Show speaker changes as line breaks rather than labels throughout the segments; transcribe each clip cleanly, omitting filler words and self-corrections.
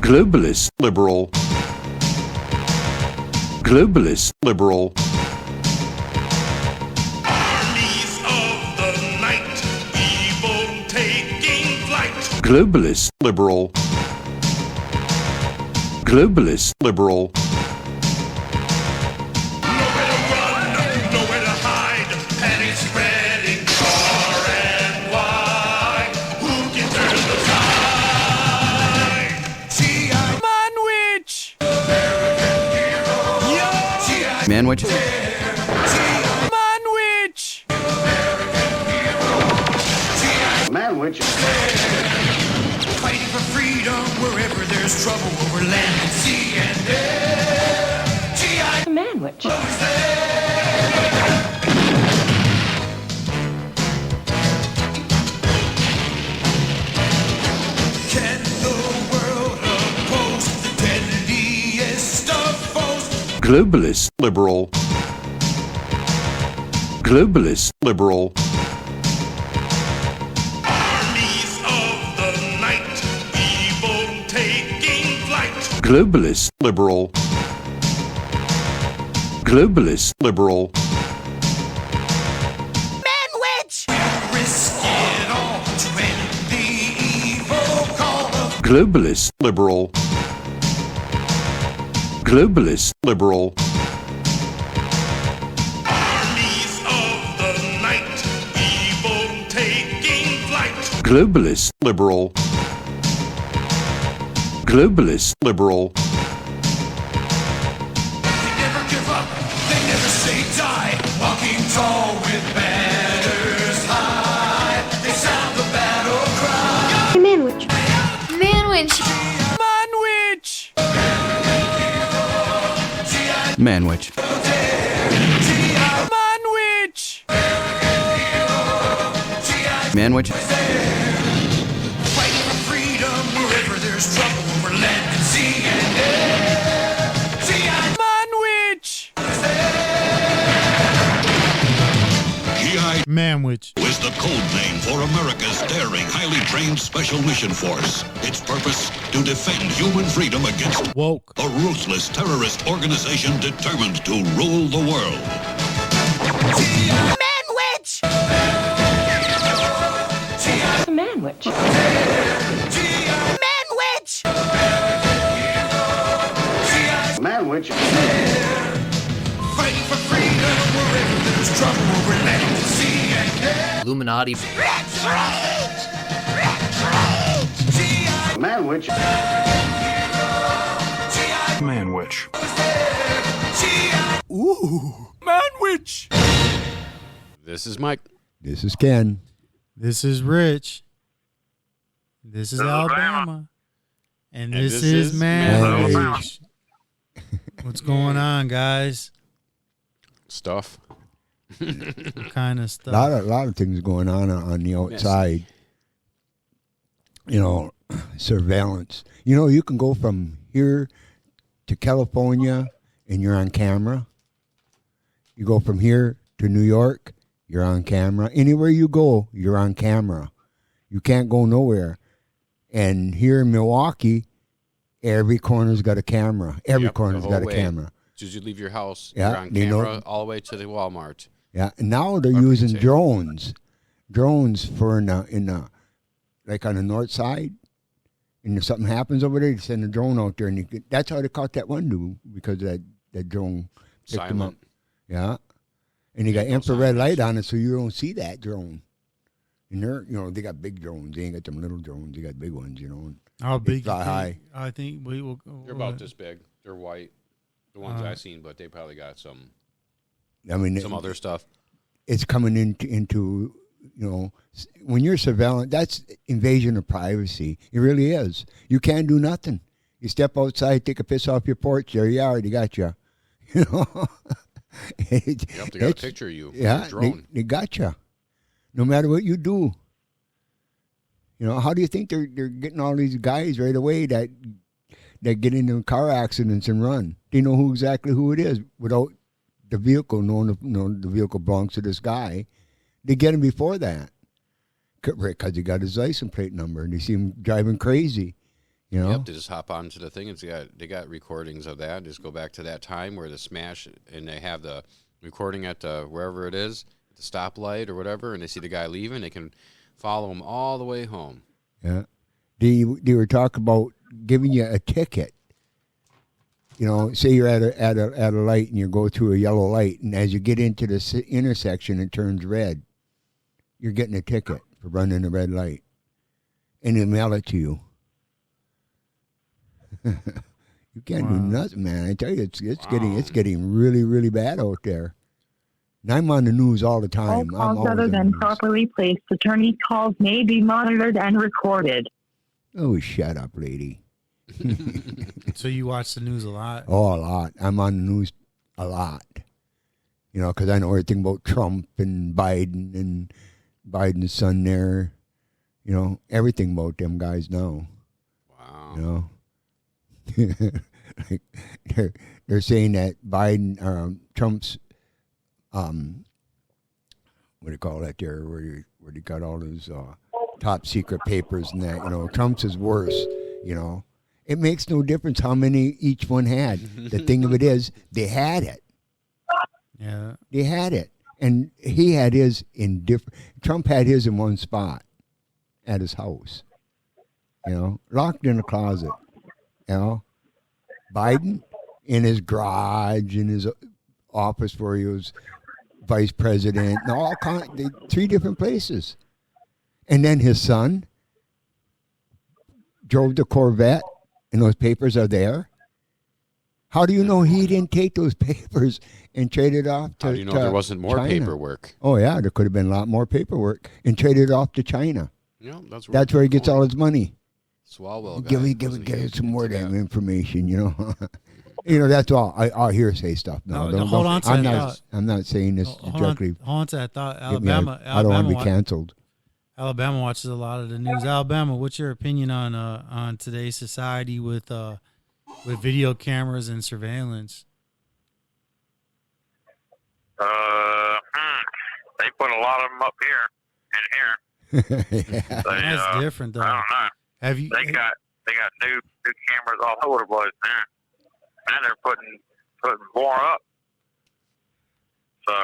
Globalist, liberal. Globalist, liberal.
Armies of the night, evil taking flight.
Globalist, liberal. Globalist, liberal.
Nowhere to run, nowhere to hide. Panic spreading far and wide. Who can turn the tide? G.I.
Manwich!
Manwich?
Manwich!
Manwich.
Fighting for freedom wherever there's trouble over land and sea and air. G.I.
Manwich.
Can the world oppose the deadliest of foes?
Globalist, liberal. Globalist, liberal.
Armies of the night, evil taking flight.
Globalist, liberal. Globalist, liberal.
Manwich! Risk it all to end the evil call of
Globalist, liberal. Globalist, liberal.
armies of the night, evil taking flight.
Globalist, liberal. Globalist, liberal.
They never give up, they never say die. Walking tall with banners high, they sound the battle cry.
Manwich. Manwich.
Manwich!
Manwich.
Manwich!
Manwich.
Fighting for freedom wherever there's trouble over land and sea and air. G.I.
Manwich!
GI
Manwich.
was the code name for America's daring, highly trained Special Mission Force. Its purpose, to defend human freedom against
Woke.
a ruthless terrorist organization determined to rule the world.
Manwich!
Manwich.
Manwich!
Manwich.
Fighting for freedom wherever there's trouble over land and sea and air.
Illuminati.
Manwich.
Manwich.
Ooh. Manwich!
This is Mike.
This is Ken.
This is Rich. This is Alabama. And this is Manwich. What's going on, guys?
Stuff.
What kind of
A
stuff?
lot of things going on the outside. You know, surveillance. You know, you can go from here to California and you're on camera. You go from here to New York, you're on camera. Anywhere you go, you're on camera. You can't go nowhere. And here in Milwaukee, every corner's got a camera. Every corner's got a camera.
As soon as you leave your house,
Yeah,
you're on
they know-
camera all the way to the Walmart.
Yeah, and now they're using drones. Drones for in the like on the north side. And if something happens over there, you send a drone out there, and that's how they caught that one dude, because that drone picked him up.
Silent.
Yeah, and they got infrared light on it, so you don't see that drone. And they got big drones. They ain't got them little drones. They got big ones,
How big?
fly high.
I think we will go.
They're about this big. They're white. The ones I've seen, but they probably got some
I mean,
other stuff.
It's coming into when you're surveillance, that's invasion of privacy. It really is. You can't do nothing. You step outside, take a piss off your porch, there you are, they got you. You know?
Yep, they got a picture of you.
Yeah, they got you. No matter what you do. How do you think they're getting all these guys right away that get into car accidents and run? They know exactly who it is without the vehicle knowing the vehicle belongs to this guy. They get him before that because he got his license plate number and they see him driving crazy.
Yep, they just hop onto the thing and they got recordings of that. Just go back to that time where the smash, and they have the recording at wherever it is, the stoplight or whatever, and they see the guy leaving. They can follow him all the way home.
Yeah, they were talking about giving you a ticket. Say you're at a light and you go through a yellow light, and as you get into the intersection, it turns red. You're getting a ticket for running a red light, and they mail it to you. You can't do nothing, man. I tell you, it's getting really, really bad out there. And I'm on the news all the time.
All calls other than properly placed attorney calls may be monitored and recorded.
Oh, shut up, lady.
So you watch the news a lot?
Oh, a lot. I'm on the news a lot. Because I know everything about Trump and Biden and Biden's son there. Everything about them guys now.
Wow.
They're saying that Biden, Trump's, what do you call that there, where you got all those top secret papers and that, Trump's is worse, It makes no difference how many each one had. The thing of it is, they had it.
Yeah.
They had it. And he had his Trump had his in one spot at his house, locked in a closet. Biden in his garage, in his office where he was vice president, and three different places. And then his son drove the Corvette, and those papers are there. How do you know he didn't take those papers and trade it off to China?
How do you know there wasn't more paperwork?
Oh, yeah, there could have been a lot more paperwork, and traded it off to China.
Yeah,
that's where he gets all his money.
Swalwell
Give it some more damn information, That's all. I hearsay stuff. No,
hold on to that thought.
I'm not saying this directly.
Hold on to that thought. Alabama.
I don't want to be canceled.
Alabama watches a lot of the news. Alabama, what's your opinion on today's society with video cameras and surveillance?
They put a lot of them up here and here.
Yeah.
That's different, though.
I don't know.
Have you?
They got new cameras all over the place now. And they're putting more up. So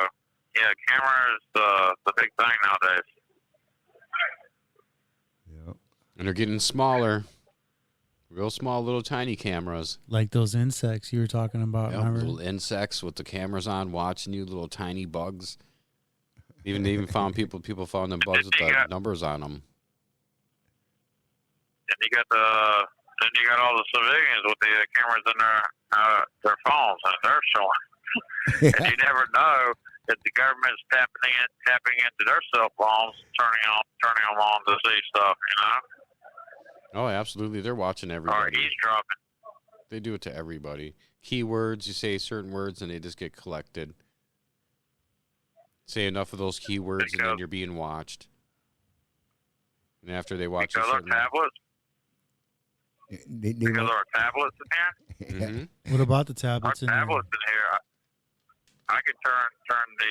yeah, cameras the big thing nowadays.
Yep.
And they're getting smaller. Real small, little tiny cameras.
Like those insects you were talking about, remember?
Little insects with the cameras on, watching you, little tiny bugs. They even found people found them bugs with the numbers on them.
And you got all the civilians with the cameras in their phones, and they're showing. And you never know if the government's tapping into their cell phones, turning them on to see stuff.
Oh, absolutely. They're watching everybody.
Or eavesdropping.
They do it to everybody. Keywords, you say certain words, and they just get collected. Say enough of those keywords, and then you're being watched. And after they watch
because
a certain...
tablets. Because there are tablets in here.
Mm-hmm.
What about the tablets in here?
Tablets in here. I can turn the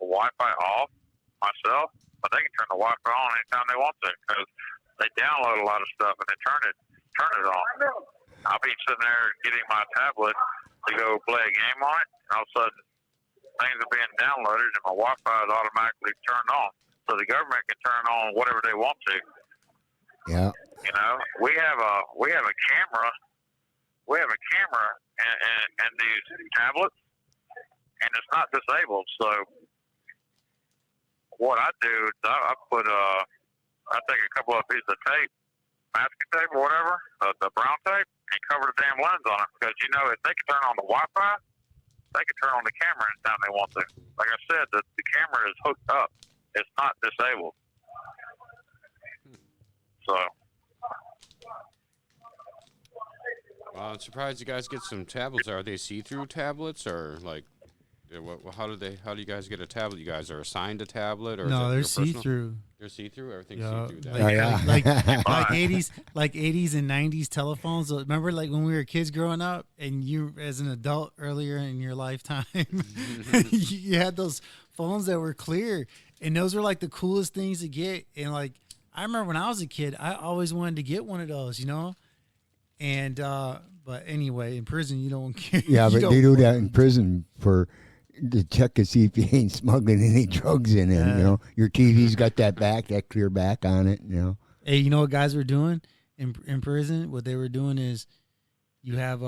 Wi-Fi off myself, but they can turn the Wi-Fi on anytime they want to because they download a lot of stuff and they turn it on. I'll be sitting there getting my tablet to go play a game on it, and all of a sudden things are being downloaded and my Wi-Fi is automatically turned on, so the government can turn on whatever they want to.
Yeah.
We have a camera. We have a camera in these tablets, and it's not disabled. So what I do is I take a couple of pieces of tape, masking tape or whatever, the brown tape, and cover the damn lens on it because if they can turn on the Wi-Fi, they can turn on the camera anytime they want to. Like I said, the camera is hooked up it's not disabled. So.
Well, I'm surprised you guys get some tablets. Are they see-through tablets or like? How do you guys get a tablet? You guys are assigned a tablet, or
no,
is it
they're
your personal?
see-through.
They're see-through. Everything's
Yeah,
see-through.
like 80s and 90s telephones. Remember, like when we were kids growing up, and you as an adult earlier in your lifetime, you had those phones that were clear, and those were like the coolest things to get. And like I remember when I was a kid, I always wanted to get one of those, you know. And but anyway, in prison you don't care.
Yeah, but they do that in prison to check to see if you ain't smuggling any drugs in it. You know, your TV's got that clear back on it. You know.
Hey, you know what guys were doing in prison? What they were doing is, you have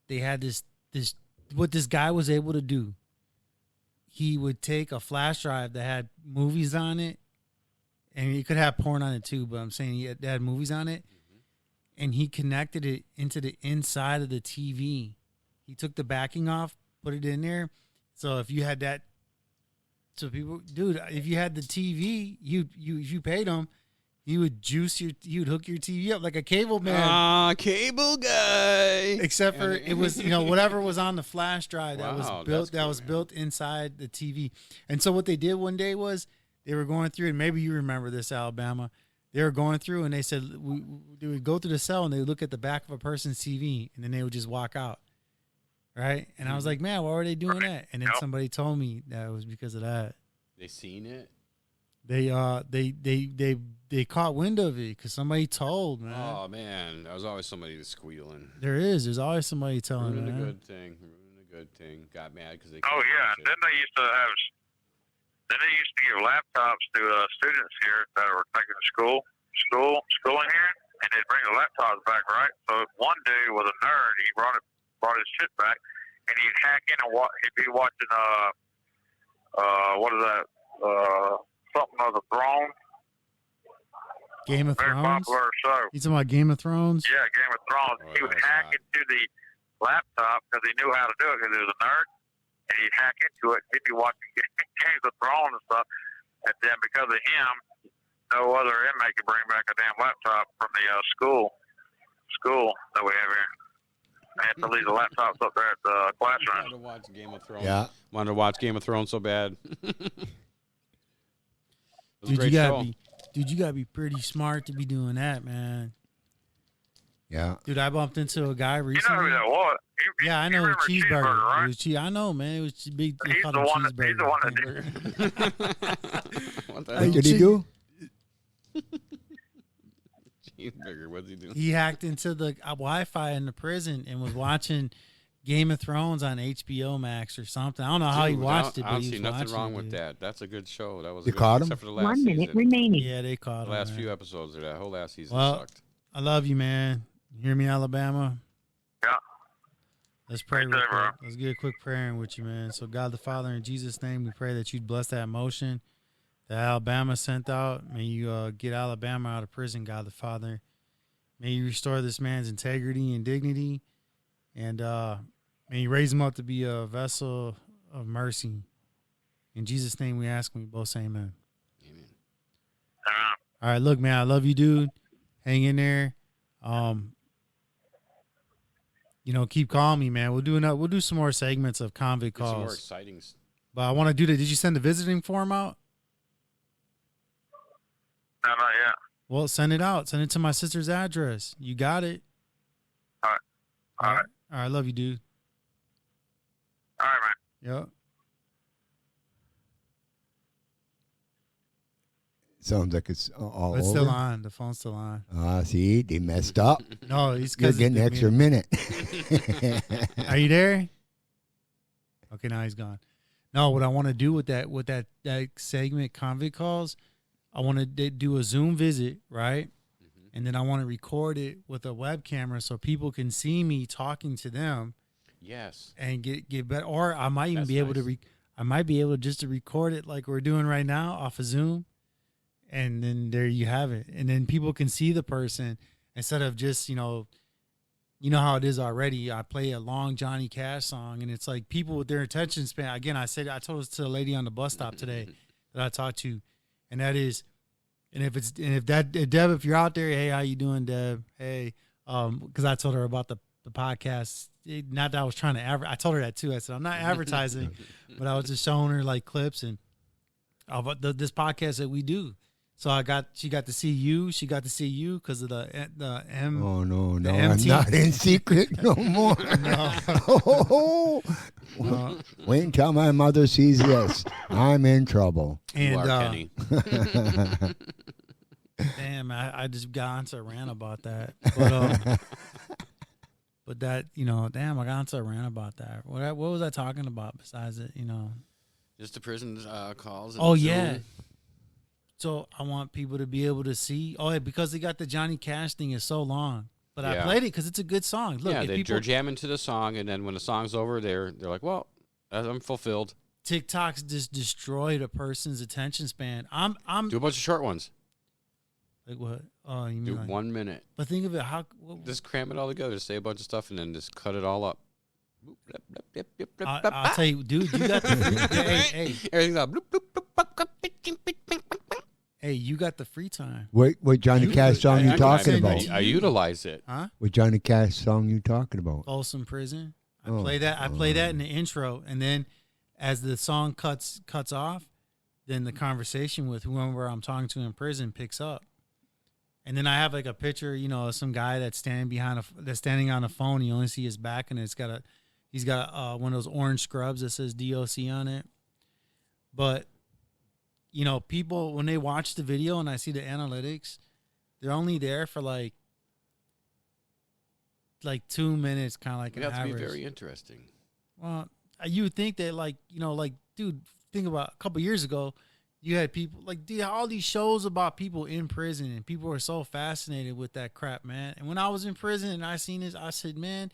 they had this what this guy was able to do. He would take a flash drive that had movies on it, and he could have porn on it too. But I'm saying he had movies on it, and he connected it into the inside of the TV. He took the backing off, put it in there. So if you had that, so people, dude, if you had the TV, if you paid him, you would hook your TV up like a cable man.
Cable guy.
Except for it was, whatever was on the flash drive that
Wow,
was built inside the TV. And so what they did one day was they were going through, and maybe you remember this, Alabama. They were going through, and they said they would go through the cell and they would look at the back of a person's TV, and then they would just walk out. Right? And I was like, man, why were they doing that? And then somebody told me that it was because of that.
They seen it?
They caught wind of it because somebody told, man.
Oh man, there was always somebody that's squealing.
There's always somebody telling.
Ruining a good thing. Got mad because they.
Oh yeah, and then they used to give laptops to students here that were taking schooling here, and they'd bring the laptops back, right? So one dude was a nerd. He brought his shit back, and he'd hack in and he'd be watching what is that? Something of the Throne.
Game of
Very
Thrones.
popular show.
You talking about Game of Thrones?
Yeah, Game of Thrones.
Oh,
He would
that's
hack
hot.
into the laptop because he knew how to do it because he was a nerd, and he'd hack into it. He'd be watching Games of Thrones and stuff, and then because of him, no other inmate could bring back a damn laptop from the school that we have here. They had to leave the laptops up there at the classroom.
Wanted to watch Game of Thrones.
Yeah.
Wanted to watch Game of Thrones so bad. It was a
Dude,
great show.
you gotta be pretty smart to be doing that, man.
Yeah.
Dude, I bumped into a guy
You know
recently.
who that was?
Yeah, I
you
know
remember
cheeseburger.
right?
It was I know, man. It was big. They
He's
called
the
him
one that
cheeseburger.
What the
What
hell?
did he do?
Cheeseburger, what's he doing?
He hacked into the Wi-Fi in the prison and was watching Game of Thrones on HBO Max or something. I don't know how he
Dude,
watched it,
I
but
don't
he
see
was
nothing
watching
wrong
it,
with
dude.
that. That's a good show. That was
You
a good,
caught him?
except for the last
1 minute
season.
remaining.
Yeah, they caught
The
him.
last
man.
few episodes of that whole last season
Well,
sucked.
I love you, man. You hear me, Alabama?
Yeah.
Let's pray
Right
real
there,
quick.
bro.
Let's get a quick prayer in with you, man. So, God the Father, in Jesus' name, we pray that you'd bless that motion that Alabama sent out. May you get Alabama out of prison, God the Father. May you restore this man's integrity and dignity. And may you raise him up to be a vessel of mercy. In Jesus' name we ask and we both say amen.
Amen.
All right, look, man, I love you, dude. Hang in there. Keep calling me, man. We'll do some more segments of convict
Get some more
calls.
exciting.
But I want to do that. Did you send the visiting form out?
No, not yet.
Well, send it out. Send it to my sister's address. You got it.
All right.
All right. All right. Love you, dude.
All right, man.
Yep.
Sounds like it's all
It's
over.
still on. The phone's still on.
See, they messed up.
No, he's
You're
because
getting an extra minute.
Are you there? Okay, now he's gone. No, what I want to do with that segment, convict calls, I want to do a Zoom visit, right?
Mm-hmm.
And then I want to record it with a web camera so people can see me talking to them
Yes.
and get better. Or I might even
That's
be able
nice.
to I might be able to just to record it like we're doing right now off of Zoom, and then there you have it. And then people can see the person instead of just you know how it is already. I play a long Johnny Cash song, and it's like people with their attention span. Again, I told this to the lady on the bus stop today. that I talk to, and that is, if Deb, if you're out there, hey, how you doing, Deb? Hey, because I told her about the podcast. Not that I was trying to I told her that too. I said I'm not advertising, but I was just showing her like clips and about this podcast that we do. So she got to see you. She got to see you because of the M.
Oh no,
the
I'm
MT.
not in secret no more.
No.
Wait until my mother sees this. I'm in trouble.
And
You are, Kenny.
damn, I just got onto a rant about that. But that, damn, I got onto a rant about that. What was I talking about besides it,
Just the prison calls.
Oh, yeah. So I want people to be able to see. Oh, yeah, because they got the Johnny Cash thing is so long. But I played it because it's a good song. Look,
yeah, they're jamming to the song, and then when the song's over, they're like, well, I'm fulfilled.
TikTok's just destroyed a person's attention span. I'm
Do a bunch of short ones.
like what? Oh, you mean
Do
like
1 minute.
But think of it,
Just cram it all together, say a bunch of stuff, and then just cut it all up.
I'll tell you, dude, you got the
Everything's all bloop, bloop, bloop, bloop, bloop,
hey, you got the free time.
What Johnny Cash song you talking about?
I utilize it.
Huh?
What Johnny Cash song you talking about?
Folsom Prison. I
Oh.
play that. I play that in the intro, and then as the song cuts off, then the conversation with whoever I'm talking to in prison picks up. And then I have like a picture, of some guy that's standing on a phone. You only see his back, and he's got one of those orange scrubs that says DOC on it. But people, when they watch the video and I see the analytics, they're only there for like 2 minutes, kind of like
It
an
has to be
average.
very interesting.
Well, you would think that dude, think about a couple years ago, you had people all these shows about people in prison, and people were so fascinated with that crap, man. And when I was in prison and I seen this, I said, man,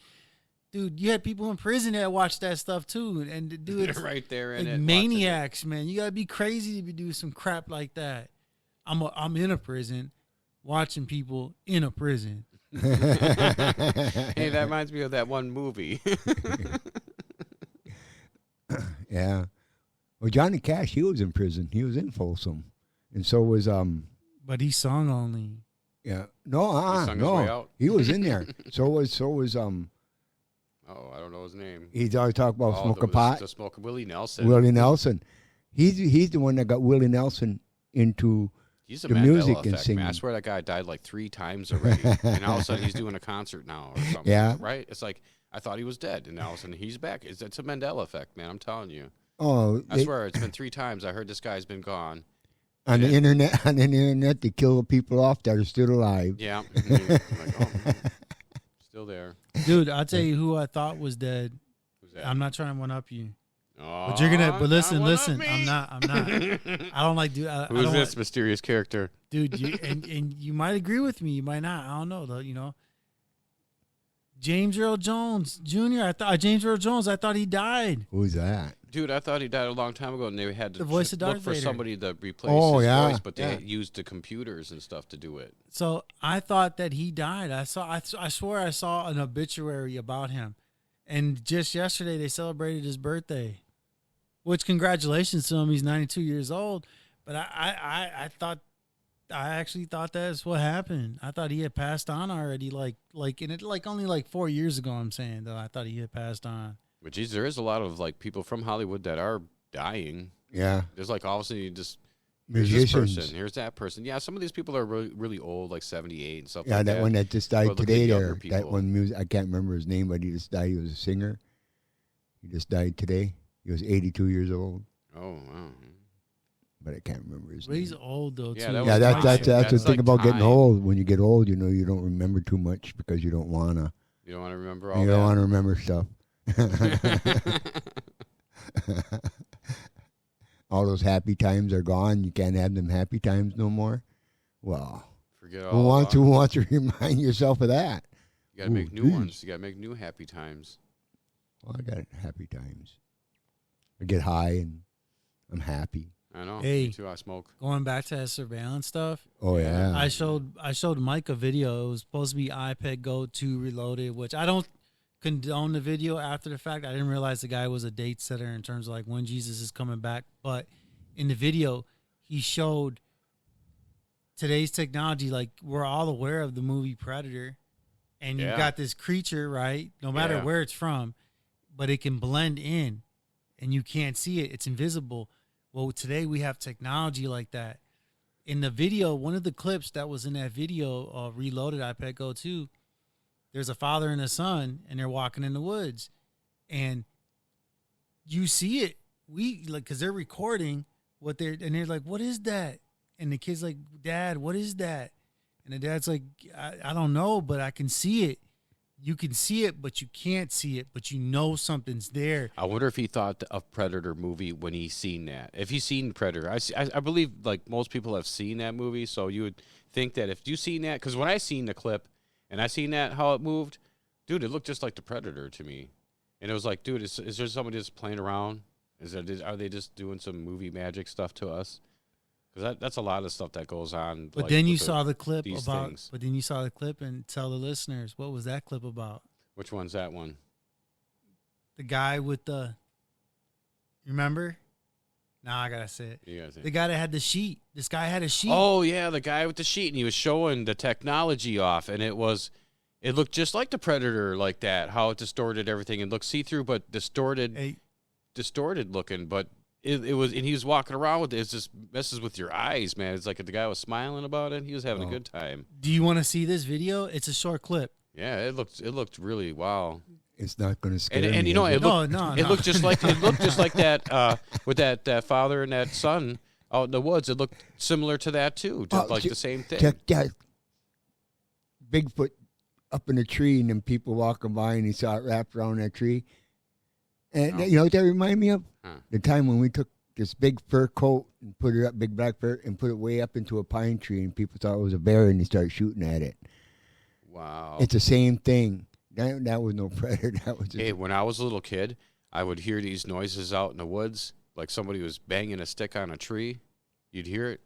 dude, you had people in prison that watched that stuff too, and dude,
They're right there in
like
it.
maniacs, man. You gotta be crazy to be doing some crap like that. I'm in a prison, watching people in a prison.
Hey, that reminds me of that one movie.
Yeah. Well, Johnny Cash, he was in prison. He was in Folsom, and so was
But he sung only.
Yeah. No.
He sung his way
No.
out.
He was in there. So was
Oh, I don't know his name.
He's always talking about smoking pot.
The smoking Willie Nelson.
Willie Nelson. He's the one that got Willie Nelson into
He's a
the
Mandela
music
effect,
and singing.
man. I swear that guy died like 3 times already, and all of a sudden he's doing a concert now or something.
Yeah.
Right? It's like I thought he was dead, and all of a sudden he's back. It's a Mandela effect, man. I'm telling you.
Oh,
I swear it's been 3 times. I heard this guy's been gone.
on the internet. On the internet, they kill people off that are still alive.
Yeah. I'm like, oh, man. Still there.
Dude, I'll tell you who I thought was dead.
Who's that?
I'm not trying to one up you.
Oh,
But you're gonna. But listen.
not
I'm not. I don't like. Dude, I
Who's
don't
this mysterious character?
dude? And you might agree with me. You might not. I don't know though. James Earl Jones Jr. James Earl Jones. I thought he died.
Who's that?
Dude, I thought he died a long time ago, and they had to
The voice of
look
Darth
for
Vader.
somebody to replace
Oh,
his
yeah,
voice, but they
yeah.
used the computers and stuff to do it.
So I thought that he died. I swear I saw an obituary about him, and just yesterday they celebrated his birthday. Which congratulations to him. He's 92 years old. But I actually thought that's what happened. I thought he had passed on already. Only 4 years ago. I'm saying though, I thought he had passed on.
But geez, there is a lot of people from Hollywood that are dying.
Yeah.
There's all of a sudden you just here's this
Musicians.
person, here's that person. Yeah, some of these people are really, really old, like 78 and stuff
Yeah,
like that.
that one that just died
But look at
today
younger
there. That
people.
one music, I can't remember his name, but he just died. He was a singer. He just died today. He was 82 years old,
Oh, wow.
but I can't remember his
But he's
name.
old though
Yeah,
too.
that
Yeah,
was
that's
time.
the
That's
thing
like
about getting
time.
old. When you get old, you don't remember too much because you don't wanna.
You don't want to remember all
You
that.
don't want to remember stuff. All those happy times are gone. You can't have them happy times no more. Well,
Forget
who
all
wants
about
to remind yourself of that?
You got to make new
geez.
ones. You got to make new happy times.
Well, I got happy times. I get high and I'm happy.
I know.
Hey.
Me too. I smoke.
Going back to that surveillance stuff.
Oh yeah.
I showed Mike a video. It was supposed to be iPad Go 2 Reloaded, which I don't condone the video after the fact. I didn't realize the guy was a date setter in terms of when Jesus is coming back. But in the video, he showed today's technology. Like, we're all aware of the movie Predator, and you've got this creature, right? No matter where it's from, but it can blend in, and you can't see it. It's invisible. Well, today we have technology like that. In the video, one of the clips that was in that video, Reloaded, iPad Go 2, there's a father and a son, and they're walking in the woods. And you see it. Because they're recording and they're like, what is that? And the kid's like, Dad, what is that? And the dad's like, I don't know, but I can see it. You can see it, but you can't see it, but you know something's there.
I wonder if he thought of Predator movie when he seen that. If he's seen Predator, I believe like most people have seen that movie, so you would think that if you seen that, because when I seen the clip and I seen that how it moved, dude, it looked just like the Predator to me, and it was like, dude, is there somebody just playing around? Are they just doing some movie magic stuff to us? Because that's a lot of stuff that goes on.
But then you saw the clip about. Things. But then you saw the clip and tell the listeners, what was that clip about?
Which one's that one?
The guy with the. Remember? Nah, I gotta say it.
You gotta say
the guy that had the sheet. This guy had a sheet.
Oh yeah, the guy with the sheet, and he was showing the technology off, and it looked just like the Predator, like that. How it distorted everything and looked see through, but distorted looking, but. It was, and he was walking around with it. It just messes with your eyes, man. It's like the guy was smiling about it. He was having a good time.
Do you want to see this video? It's a short clip.
Yeah, it looked really wow.
It's not going to scare me.
And you know, it looked just like that with that father and that son out in the woods. It looked similar to that too, just like the same thing.
Check that Bigfoot up in a tree, and then people walking by, and he saw it wrapped around that tree. And you know what that reminded me of? The time when we took this big fur coat and put it up, big black fur, and put it way up into a pine tree, and people thought it was a bear, and they started shooting at it.
Wow.
It's the same thing. That was no predator. That was just
when I was a little kid, I would hear these noises out in the woods, like somebody was banging a stick on a tree. You'd hear it.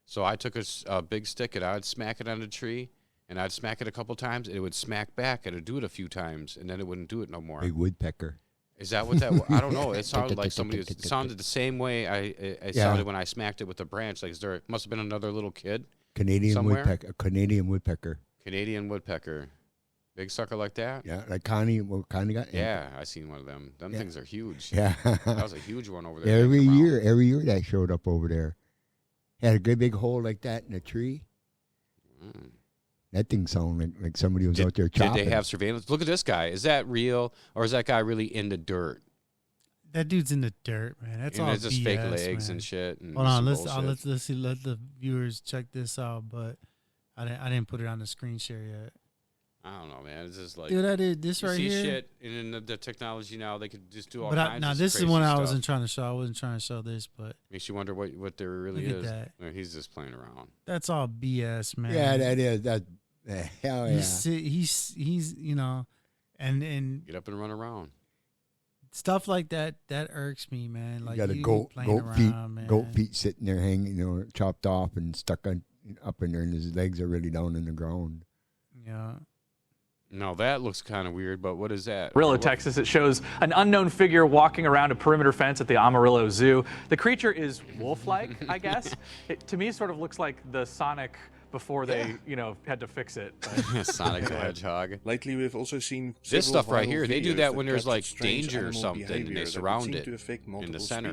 So I took a big stick, and I'd smack it on the tree, and I'd smack it a couple times, and it would smack back, and it'd do it a few times, and then it wouldn't do it no more.
Big woodpecker.
Is that what that was? I don't know. It sounded like somebody was, it sounded the same way I sounded when I smacked it with a branch. Like there must have been another little kid.
Canadian woodpecker.
Canadian woodpecker. Big sucker like that?
Yeah, like Connie got.
Yeah, I seen one of them. Them things are huge.
Yeah.
That was a huge one over there.
Every year that showed up over there. Had a good big hole like that in a tree. Mm. That thing sounded like somebody was out there chopping.
Did they have surveillance? Look at this guy. Is that real, or is that guy really in the dirt?
That dude's in the dirt, man. That's all BS,
just fake legs
man.
and shit. And
hold on, let's see. Let the viewers check this out. But I didn't put it on the screen share yet.
I don't know, man. It's just like
dude, I did this right
see
here.
Shit, and in the technology now, they could just do all
kinds
of
now,
this
this is
crazy
one I
stuff.
wasn't trying to show. I wasn't trying to show this, but
makes you wonder what there really
look
is.
At that.
No, he's just playing around.
That's all BS, man.
Yeah, that is that. Hell yeah.
He's you know, and
get up and run around.
Stuff like that irks me, man. Like
you got a goat feet sitting there hanging, chopped off and stuck up in there, and his legs are really down in the ground.
Yeah.
No, that looks kind of weird, but what is that?
Amarillo, Texas. It shows an unknown figure walking around a perimeter fence at the Amarillo Zoo. The creature is wolf-like, I guess. It, to me, sort of looks like the Sonic before they, had to fix it.
Sonic the Hedgehog.
Lately, we've also seen
this stuff right here. They do that when there's like danger or something, and they surround it in the center.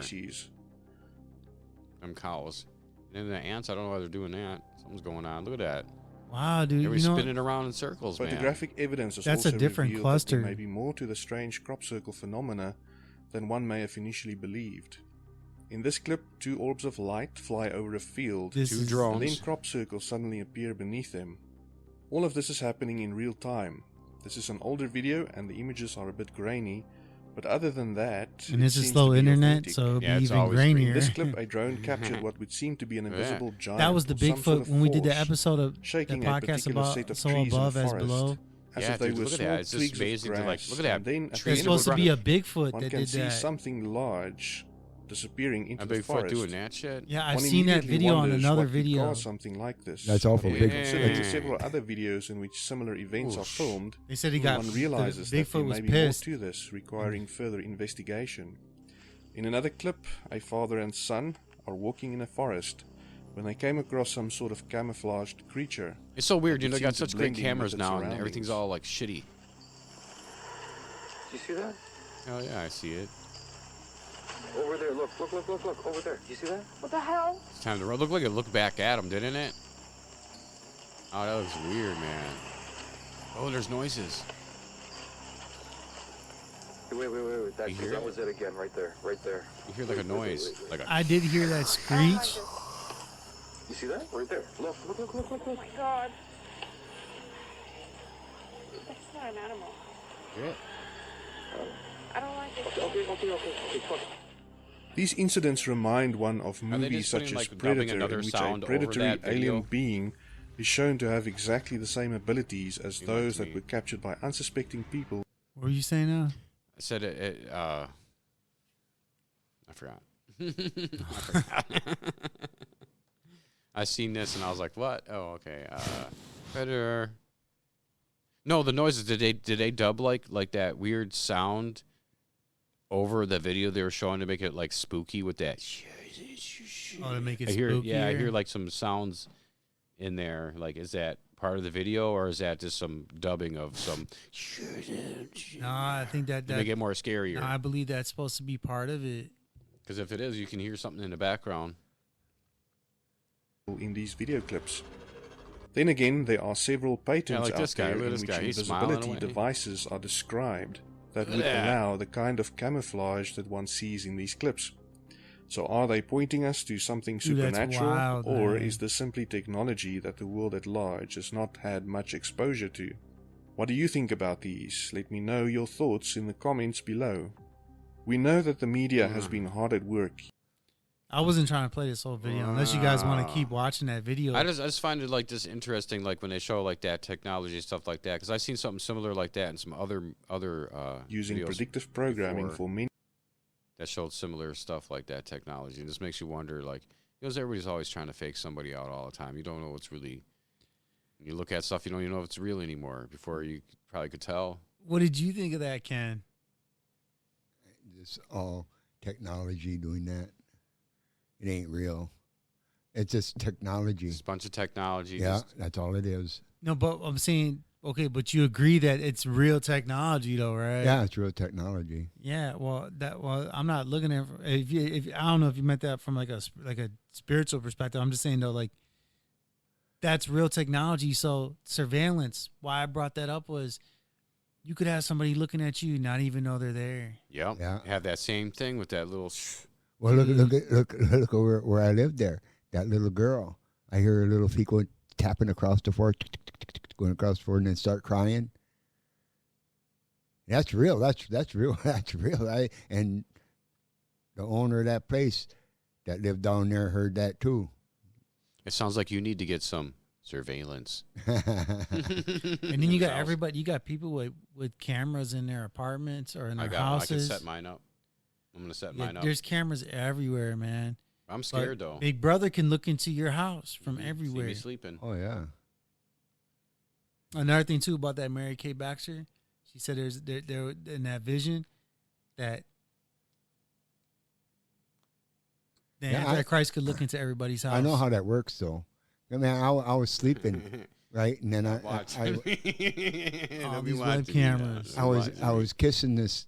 Them cows. And the ants, I don't know why they're doing that. Something's going on. Look at that.
Wow, dude.
They're spinning around in circles, man.
Photographic evidence has
That's
also
a different
revealed
cluster.
that there may be more to the strange crop circle phenomena than one may have initially believed. In this clip, 2 orbs of light fly over a field,
2 drones,
and then crop circles suddenly appear beneath them. All of this is happening in real time. This is an older video and the images are a bit grainy, but other than that,
and this is slow internet, so it'll be even grainier.
In this clip, a drone captured what would seem to be an invisible giant.
That was the Bigfoot
sort of
when we did the episode of the
shaking
podcast about So Above as Below.
As if they were
look at that. It's just amazing to look at that.
There's supposed to be a Bigfoot
one
that
can
did
see
that.
something large disappearing into
a
the
Bigfoot
forest.
doing that shit?
Yeah, I've seen that video on another video.
Something like this.
That's awful.
Big. Consider several other videos in which similar events are filmed.
They said he got.
One realizes
the
that there
Bigfoot was
may be
pissed.
more to this, requiring further investigation. In another clip, a father and son are walking in a forest when they came across some sort of camouflaged creature.
It's so weird,
that
you know, they
seemed
got
to
such great
blend in with
cameras
its
now, and everything's
surroundings.
all like shitty.
Do you see that?
Oh yeah, I see it.
Over there, look, over there. Do you see that?
What the hell?
It's time to run. Looked like it looked back at him, didn't it? Oh, that looks weird, man. Oh, there's noises.
Wait.
You hear
That
it?
was it again, right there.
You hear like a noise, like a.
I did hear that screech.
You see that? Right there. Look.
Oh my god. That's not an animal.
Yeah.
I don't like it.
Okay, fuck.
These incidents remind one of
they
movies
just
such
putting,
as
like, dubbing
Predator,
another
in which a
sound over
predatory
that video?
alien being is shown to have exactly the same abilities as
You like
those
me.
that were captured by unsuspecting people.
What were you saying now?
I said I forgot. I forgot. I seen this and I was like, "What? Oh, okay." Predator. No, the noises. Did they dub like that weird sound over the video they were showing to make it like spooky with that?
Oh, to make it
I hear,
spooky.
yeah, I hear like some sounds in there. Like, is that part of the video or is that just some dubbing of some?
No, I think that
To make it more scarier.
No, I believe that's supposed to be part of it.
Because if it is, you can hear something in the background.
In these video clips. Then again, there are several patents
like this
out
guy.
there
Look at
in
this
which
guy. He's smiling
invisibility
away.
devices are described that would
Yeah.
allow the kind of camouflage that one sees in these clips. So are they pointing us to something
Dude, that's
supernatural,
wild,
or
man.
is this simply technology that the world at large has not had much exposure to? What do you think about these? Let me know your thoughts in the comments below. We know that the media has been hard at work.
I wasn't trying to play this whole video unless you guys want to keep watching that video.
I just find it like just interesting, like when they show like that technology stuff like that, because I've seen something similar like that in some other
Using
videos
predictive programming
before
for many
that showed similar stuff like that technology, and just makes you wonder, like, because everybody's always trying to fake somebody out all the time. You don't know what's really. When you look at stuff, you don't even know if it's real anymore. Before you probably could tell.
What did you think of that, Ken?
It's all technology doing that. It ain't real. It's just technology.
It's a bunch of technology.
Yeah,
just-
that's all it is.
No, but I'm saying, okay, but you agree that it's real technology, though, right?
Yeah, it's real technology.
Yeah. Well, I'm not looking at if I don't know if you meant that from like a spiritual perspective. I'm just saying though, like that's real technology. So surveillance. Why I brought that up was you could have somebody looking at you, not even know they're there.
Yep.
Yeah.
Have that same thing with that little.
Well, look where I lived there. That little girl. I hear her little feet going tapping across the floor, going across the floor, and then start crying. That's real. That's real. That's real. And the owner of that place that lived down there heard that too.
It sounds like you need to get some surveillance.
And then you got everybody. You got people with cameras in their apartments or in their
I
houses.
can set mine up. I'm gonna set mine up.
There's cameras everywhere, man.
I'm scared
But
though.
Big Brother can look into your house from
See
everywhere.
me sleeping.
Oh yeah.
Another thing too about that Mary Kay Baxter, she said there in that vision that the
Yeah,
Antichrist could look into everybody's house.
I know how that works, though. I mean, I was sleeping, right, and then
Watch.
all
They'll be
these
watching
web
me
cameras.
now.
I was kissing this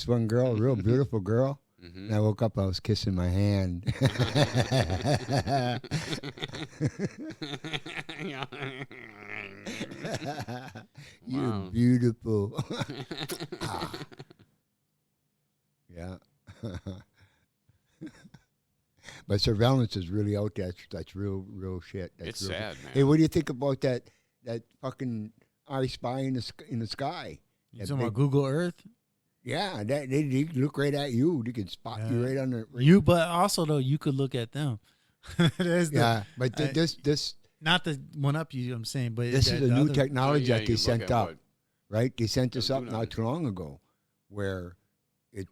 one girl, a real beautiful girl. And I woke up, I was kissing my hand. You're
Wow.
beautiful. Ah. Yeah. But surveillance is really out there. That's real shit. That's
It's
real
sad,
shit.
man.
Hey, what do you think about that fucking I Spy in the sky?
You
That
talking about
big-
Google Earth?
Yeah, they look right at you. They can spot you right on the.
You, but also though you could look at them.
Yeah, but this
not the one up you. I'm saying, but
this
that-
is a
the
new
other-
technology
Yeah,
that
you
they
look
sent
at
up,
what-
right? They sent this
They'll
up
do
not
nothing.
too long ago, where it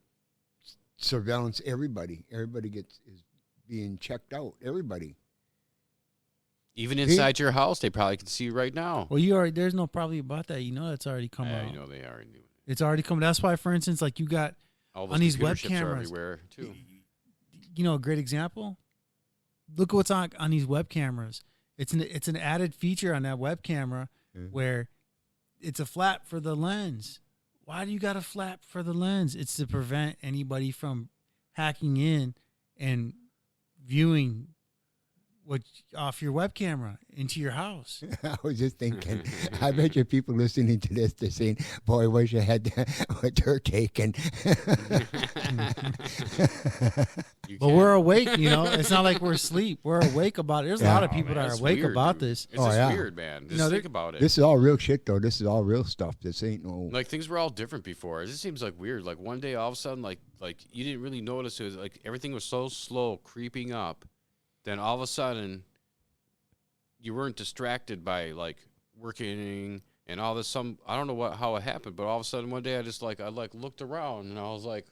surveillance everybody. Everybody is being checked out. Everybody.
Even inside your house, they probably can see you right now.
Well, you already there's no probably about that. You know that's already come
Yeah,
out.
you know they are doing it.
It's already come. That's why, for instance, like you got
All those
on these
computer
web
chips are
cameras.
everywhere too.
You know, a great example. look what's on these web cameras. It's an added feature on that web camera where it's a flap for the lens. Why do you got a flap for the lens? It's to prevent anybody from hacking in and viewing what off your web camera into your house.
I was just thinking, I bet you people listening to this, they're saying, boy, wish I had what they're taking.
But we're awake, you know. It's not like we're asleep. We're awake about it. There's a lot of people that are awake
weird,
about
dude.
this.
It's just weird, man. Just think about it.
This is all real shit, though. This is all real stuff. This ain't no...
Like, things were all different before. It just seems like weird. Like, one day, all of a sudden, like you didn't really notice. It was like everything was so slow, creeping up. Then all of a sudden, you weren't distracted by, like, working and all this. I don't know how it happened, but all of a sudden, one day, I looked around, and I was like,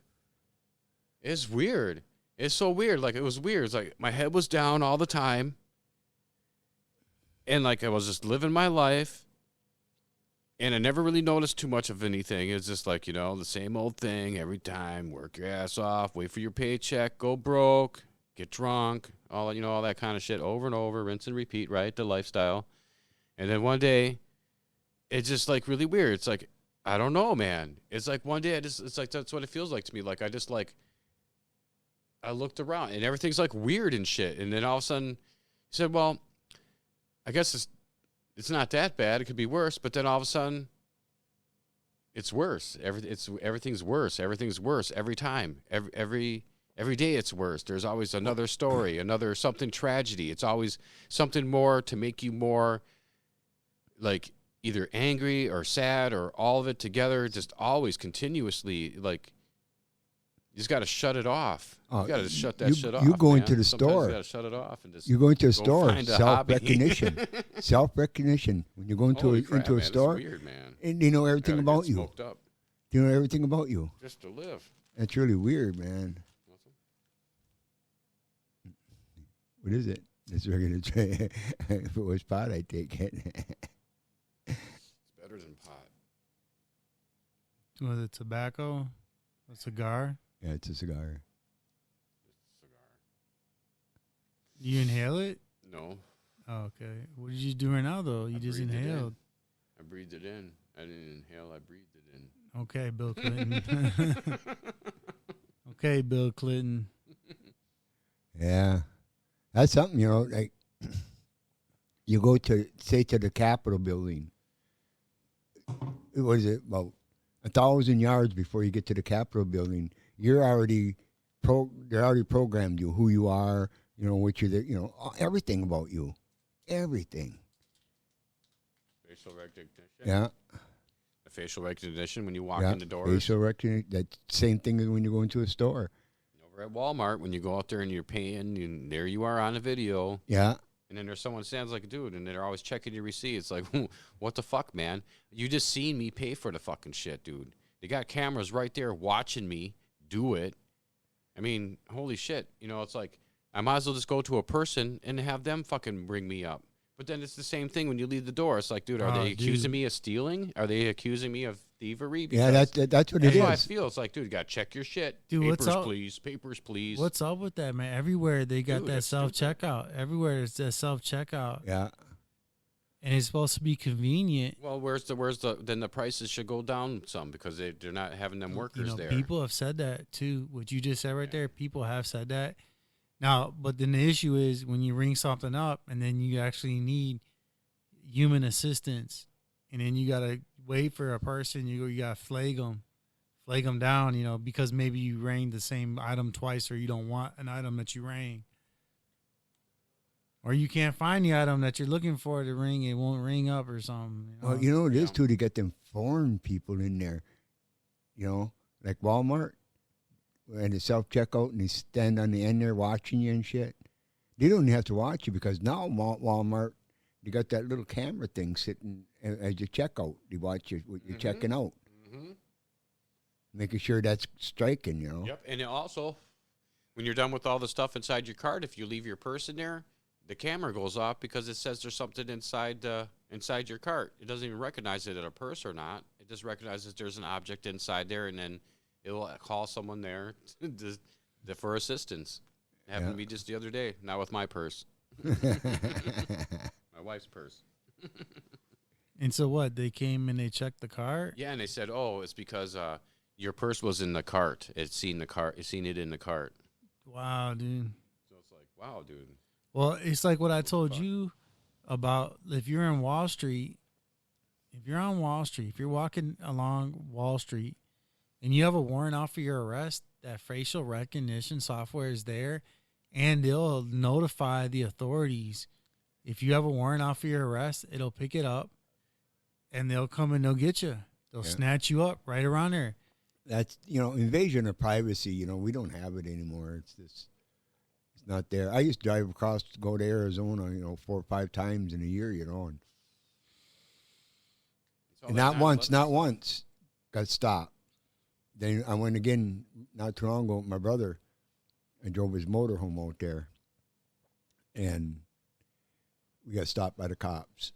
it's weird. It's so weird. Like, it was weird. It's like my head was down all the time. And, like, I was just living my life. And I never really noticed too much of anything. It was just like, you know, the same old thing every time. Work your ass off. Wait for your paycheck. Go broke. Get drunk. All that kind of shit over and over. Rinse and repeat, right? The lifestyle. And then one day, it's just, like, really weird. It's like, I don't know, man. It's like one day, it's like that's what it feels like to me. Like, I looked around and everything's like weird and shit. And then all of a sudden he said, well, I guess it's not that bad. It could be worse. But then all of a sudden it's worse. Everything's worse. Everything's worse every time. Every day it's worse. There's always another story, something tragedy. It's always something more to make you more like either angry or sad or all of it together. Just always continuously like, you just got to shut it off. You got to shut that shit off.
You go
man.
into the
Sometimes
store.
You got to shut it off and just.
You go into a store.
Find a
Self-recognition.
hobby.
Self-recognition. When you go into
Holy crap,
a
man,
store,
it's weird, man.
and they know everything
Gotta
about
get
you.
smoked up.
They know everything about you.
Just to live.
That's really weird, man. What is it? This regular tray. If it was pot, I'd take it.
It's better than pot.
Was it tobacco? A cigar?
Yeah, it's a cigar.
You inhale it?
No.
Oh, okay. What did you do right now, though? You just inhaled.
I breathed it in. I didn't inhale. I breathed it in.
Okay, Bill Clinton. Okay, Bill Clinton.
Yeah. That's something, you know, like you go to, say, to the Capitol building. What is it, about 1,000 yards before you get to the Capitol building, you're already, they already programmed you, who you are, you know, what you're there, you know, everything about you. Everything.
Facial recognition.
Yeah.
The facial recognition when you walk in the doors.
Facial recognition. That same thing as when you go into a store.
Over at Walmart, when you go out there and you're paying, and there you are on a video.
Yeah.
And then there's someone stands like a dude, and they're always checking your receipt. It's like, what the fuck, man? You just seen me pay for the fucking shit, dude. They got cameras right there watching me do it. I mean, holy shit. You know, it's like, I might as well just go to a person and have them fucking bring me up. But then it's the same thing when you leave the door. It's like, dude, are they accusing me of stealing? Are they accusing me of thievery?
Because that's what it is.
That's how I feel. It's like, dude, you got to check your shit.
Dude,
Papers, please. Papers, please.
What's up with that, man? Everywhere they got that self-checkout. Everywhere it's that self-checkout.
Yeah.
And it's supposed to be convenient.
Well, then the prices should go down some because they're not having them workers there.
People have said that too. What you just said right there, people have said that. Now, but then the issue is when you ring something up and then you actually need human assistance, and then you gotta wait for a person. You gotta flag them down, you know, because maybe you rang the same item twice, or you don't want an item that you rang, or you can't find the item that you're looking for to ring. It won't ring up or something. You know?
Well, you know what it is too, to get them foreign people in there, you know, like Walmart. And the self-checkout, and they stand on the end there watching you and shit. They don't even have to watch you because now Walmart, they got that little camera thing sitting as you check out. They watch you when you're checking out.
Mm-hmm.
Making sure that's striking, you know.
Yep, and also, when you're done with all the stuff inside your cart, if you leave your purse in there, the camera goes off because it says there's something inside your cart. It doesn't even recognize it as a purse or not. It just recognizes there's an object inside there, and then it'll call someone there for assistance. Happened to me just the other day. Not with my purse. My wife's purse.
And so what? They came and they checked the car?
Yeah, and they said, "Oh, it's because your purse was in the cart. It's seen it in the cart."
Wow, dude.
So it's like, wow, dude.
Well, it's like what I told you about if you're in Wall Street, if you're on Wall Street, if you're walking along Wall Street and you have a warrant out for your arrest, that facial recognition software is there and they'll notify the authorities. If you have a warrant out for your arrest, it'll pick it up and they'll come and they'll get you. They'll snatch you up right around there.
That's, invasion of privacy. We don't have it anymore. It's not there. I used to drive across to go to Arizona, 4 or 5 times in a year, and not once got stopped. Then I went again not too long ago with my brother. I drove his motorhome out there, and we got stopped by the cops.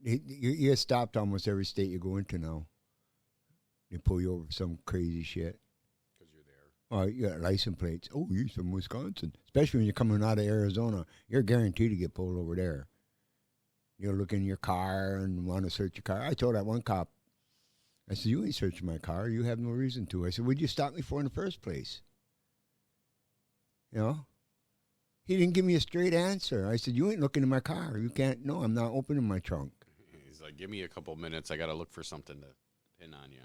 You get stopped almost every state you go into now. They pull you over for some crazy shit.
Because you're there.
Oh, you got license plates. Oh, you're from Wisconsin. Especially when you're coming out of Arizona. You're guaranteed to get pulled over there. You'll look in your car and want to search your car. I told that one cop, I said, you ain't searching my car. You have no reason to. I said, what'd you stop me for in the first place? He didn't give me a straight answer. I said, you ain't looking in my car. You can't. No, I'm not opening my trunk.
He's like, give me a couple minutes. I got to look for something to pin on you.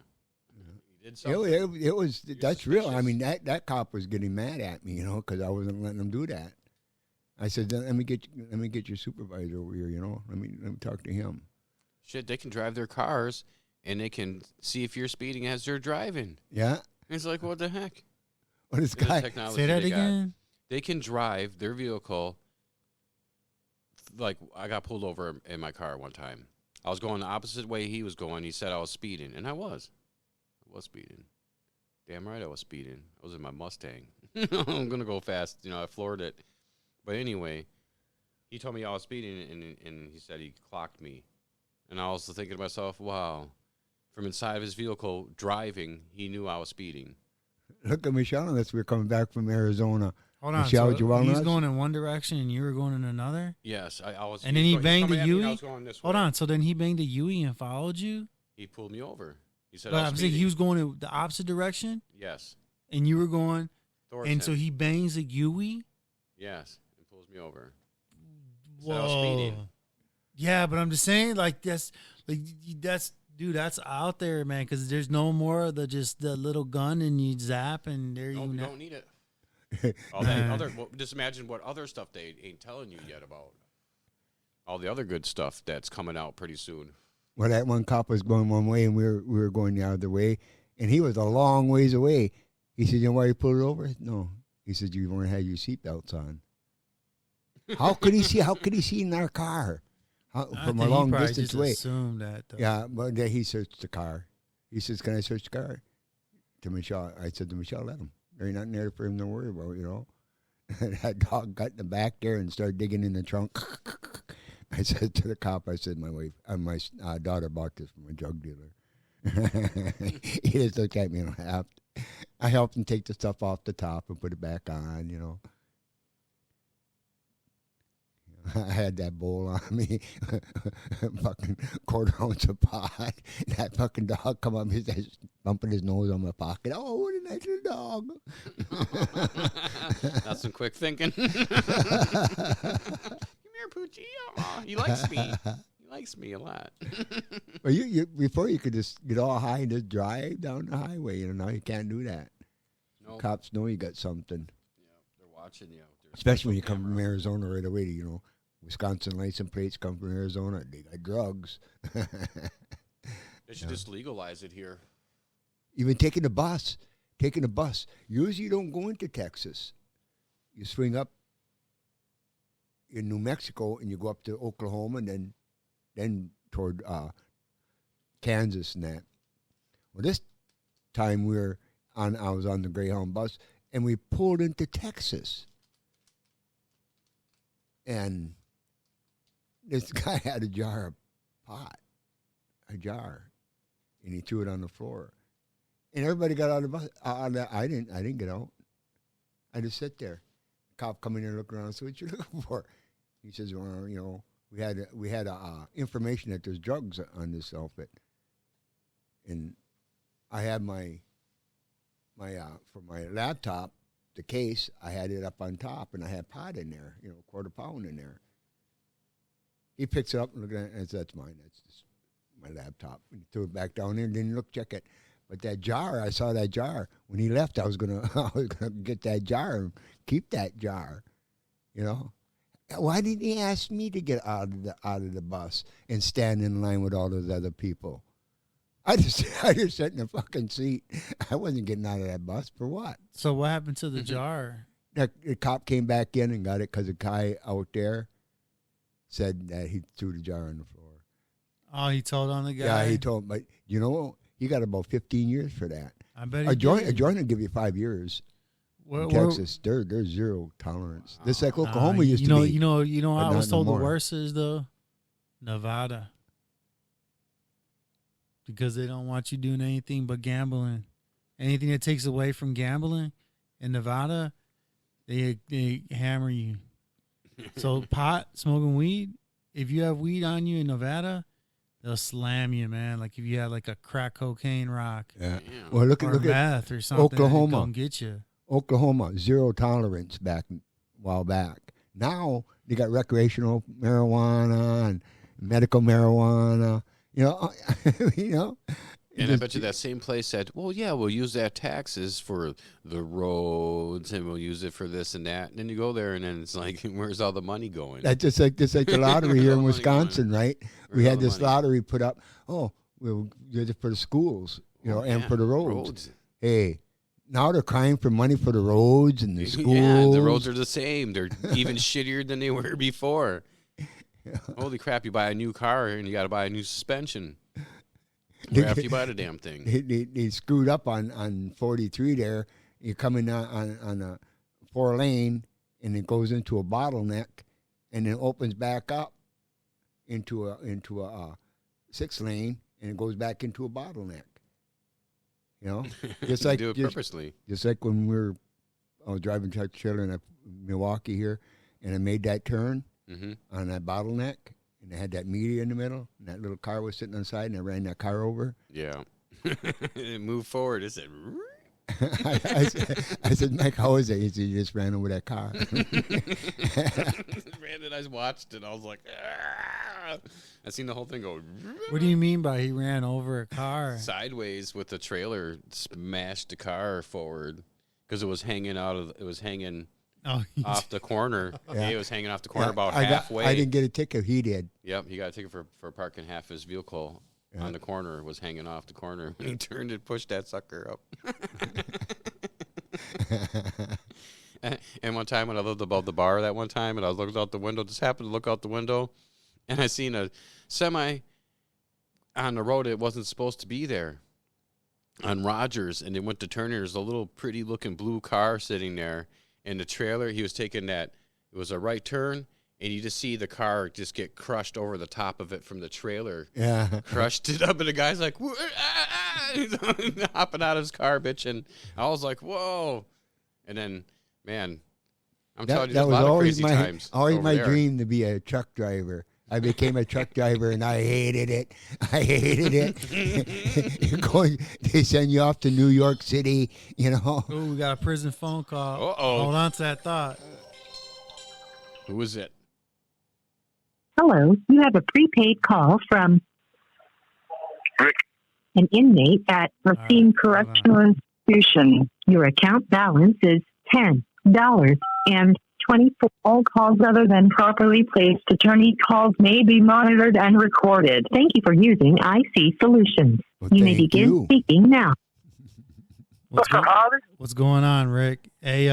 He did
something. That's real. I mean, that cop was getting mad at me, because I wasn't letting him do that. I said, let me get your supervisor over here, Let me talk to him.
Shit, they can drive their cars, and they can see if you're speeding as they're driving.
Yeah.
It's like, what the heck?
What is guy?
Say that again.
They can drive their vehicle. Like, I got pulled over in my car one time. I was going the opposite way he was going. He said I was speeding, and I was. I was speeding. Damn right I was speeding. I was in my Mustang. I'm going to go fast. I floored it. But anyway, he told me I was speeding, and he said he clocked me. And I was thinking to myself, wow, from inside of his vehicle driving, he knew I was speeding.
Look at Michelle and us. We're coming back from Arizona.
Hold on.
Michelle,
so he's going in one direction and you were going in another?
Yes. I was.
And then he banged a Yui?
Hold
on. So then he banged a Yui and followed you?
He pulled me over. He said
but
I was speeding.
He was going in the opposite direction?
Yes.
And you were going,
towards
and
him.
so he bangs a Yui?
Yes. And pulls me over.
Whoa.
Said I was speeding.
Yeah, but I'm just saying, that's dude, that's out there, man, because there's no more of the little gun and you zap and there
you
don't
need it. All that just imagine what other stuff they ain't telling you yet about. All the other good stuff that's coming out pretty soon.
Well, that one cop was going one way and we were going the other way, and he was a long ways away. He said, why you pulled it over? No. He said, you weren't had your seatbelts on. How could he see? How could he see in our car? From a long distance away.
Assumed that, though.
Yeah, but then he searched the car. He says, can I search the car? To Michelle. I said to Michelle, let him. There ain't nothing there for him to worry about, That dog got in the back there and started digging in the trunk. I said to the cop, I said, my daughter bought this from a drug dealer. He just looked at me and laughed. I helped him take the stuff off the top and put it back on, I had that bowl on me, fucking quarter ounce of pot. That fucking dog come up, he's bumping his nose on my pocket. Oh, what a nice little dog.
That's some quick thinking. Come here, Poochie. Oh, he likes me. He likes me a lot.
Well, you before you could just get all high and just drive down the highway. Now you can't do that. No. Cops know you got something.
Yeah, they're watching you.
Especially when you come from Arizona right away, Wisconsin license plates come from Arizona. They got drugs.
They should just legalize it here.
Even taking the bus. Usually you don't go into Texas. You swing up in New Mexico and you go up to Oklahoma and then toward Kansas and that. Well, this time I was on the Greyhound bus and we pulled into Texas. And this guy had a jar of pot, and he threw it on the floor. And everybody got out of the bus. I didn't get out. I just sit there. Cop come in and look around and say, "What you looking for?" He says, "Well, you know, we had information that there's drugs on this outfit." And I had my for my laptop, the case, I had it up on top, and I had pot in there, you know, quarter pound in there. He picks it up and looks at it and says, "That's mine. That's just my laptop." And he threw it back down there and didn't check it. But that jar, I saw that jar. When he left, I was gonna get that jar and keep that jar. You know, why didn't he ask me to get out of the bus and stand in line with all those other people? I just sat in the fucking seat. I wasn't getting out of that bus for what?
So what happened to the jar?
The cop came back in and got it because the guy out there said that he threw the jar on the floor.
Oh, he told on the guy?
Yeah, he told. But, you know, he got about 15 years for that.
I bet
A joint will give you 5 years. In Texas, there's zero tolerance. This like Oklahoma used to be.
You know, I was told the
more.
worst is, though, Nevada. Because they don't want you doing anything but gambling. Anything that takes away from gambling in Nevada, they hammer you. So pot, smoking weed, if you have weed on you in Nevada, they'll slam you, man. Like if you had like a crack cocaine rock.
Yeah. Well, look
at meth or something.
Oklahoma.
Come get you.
Oklahoma, zero tolerance a while back. Now they got recreational marijuana and medical marijuana. You know,
And I bet you that same place said, "Well, yeah, we'll use that taxes for the roads, and we'll use it for this and that." And then you go there, and then it's like, "Where's all the money going?"
That's just like the lottery here in Wisconsin, right? We had this lottery put up. Oh, we'll use it for the schools, you know, and for the roads. Hey, now they're crying for money for the roads and the schools.
Yeah, the roads are the same. They're even shittier than they were before. Yeah. Holy crap, you buy a new car and you got to buy a new suspension after you buy the damn thing.
They screwed up on 43 there. You come in on a 4-lane and it goes into a bottleneck and then opens back up into a 6-lane and it goes back into a bottleneck. You know? Just like
do it purposely.
Just like when I was driving truck trailer in Milwaukee here and I made that turn. Mm-hmm. On that bottleneck, and they had that media in the middle, and that little car was sitting on the side, and I ran that car over.
Yeah. It moved forward. It said,
I said, Mike, how is it? He said, you just ran over that car.
Ran it, I watched it. I was like, ah! I seen the whole thing go.
What do you mean by he ran over a car?
Sideways with the trailer, smashed the car forward because it was hanging off the corner. Yeah. It was hanging off the corner about halfway.
I didn't get a ticket. He did.
Yep, he got a ticket for parking half his vehicle on the corner. It was hanging off the corner. He turned and pushed that sucker up. And one time when I lived above the bar that one time, and I was looking out the window, just happened to look out the window, and I seen a semi on the road. It wasn't supposed to be there. On Rogers, and they went to turn. There's a little pretty looking blue car sitting there. In the trailer, he was taking that. It was a right turn, and you just see the car just get crushed over the top of it from the trailer.
Yeah.
Crushed it up, and the guy's like, he's hopping out of his car, bitching. I was like, whoa. And then, man, I'm telling you, there's a lot of crazy times.
Always my
there.
dream to be a truck driver. I became a truck driver, and I hated it. They send you off to New York City, you know.
Oh, we got a prison phone call.
Uh-oh.
Hold on to that thought.
Who is it?
Hello, you have a prepaid call from
Rick.
an inmate at Racine Correctional Institution. Your account balance is $10 and 24. All calls other than properly placed attorney calls may be monitored and recorded. Thank you for using IC Solutions.
Well,
you may begin speaking now.
What's going on, Rick? Hey,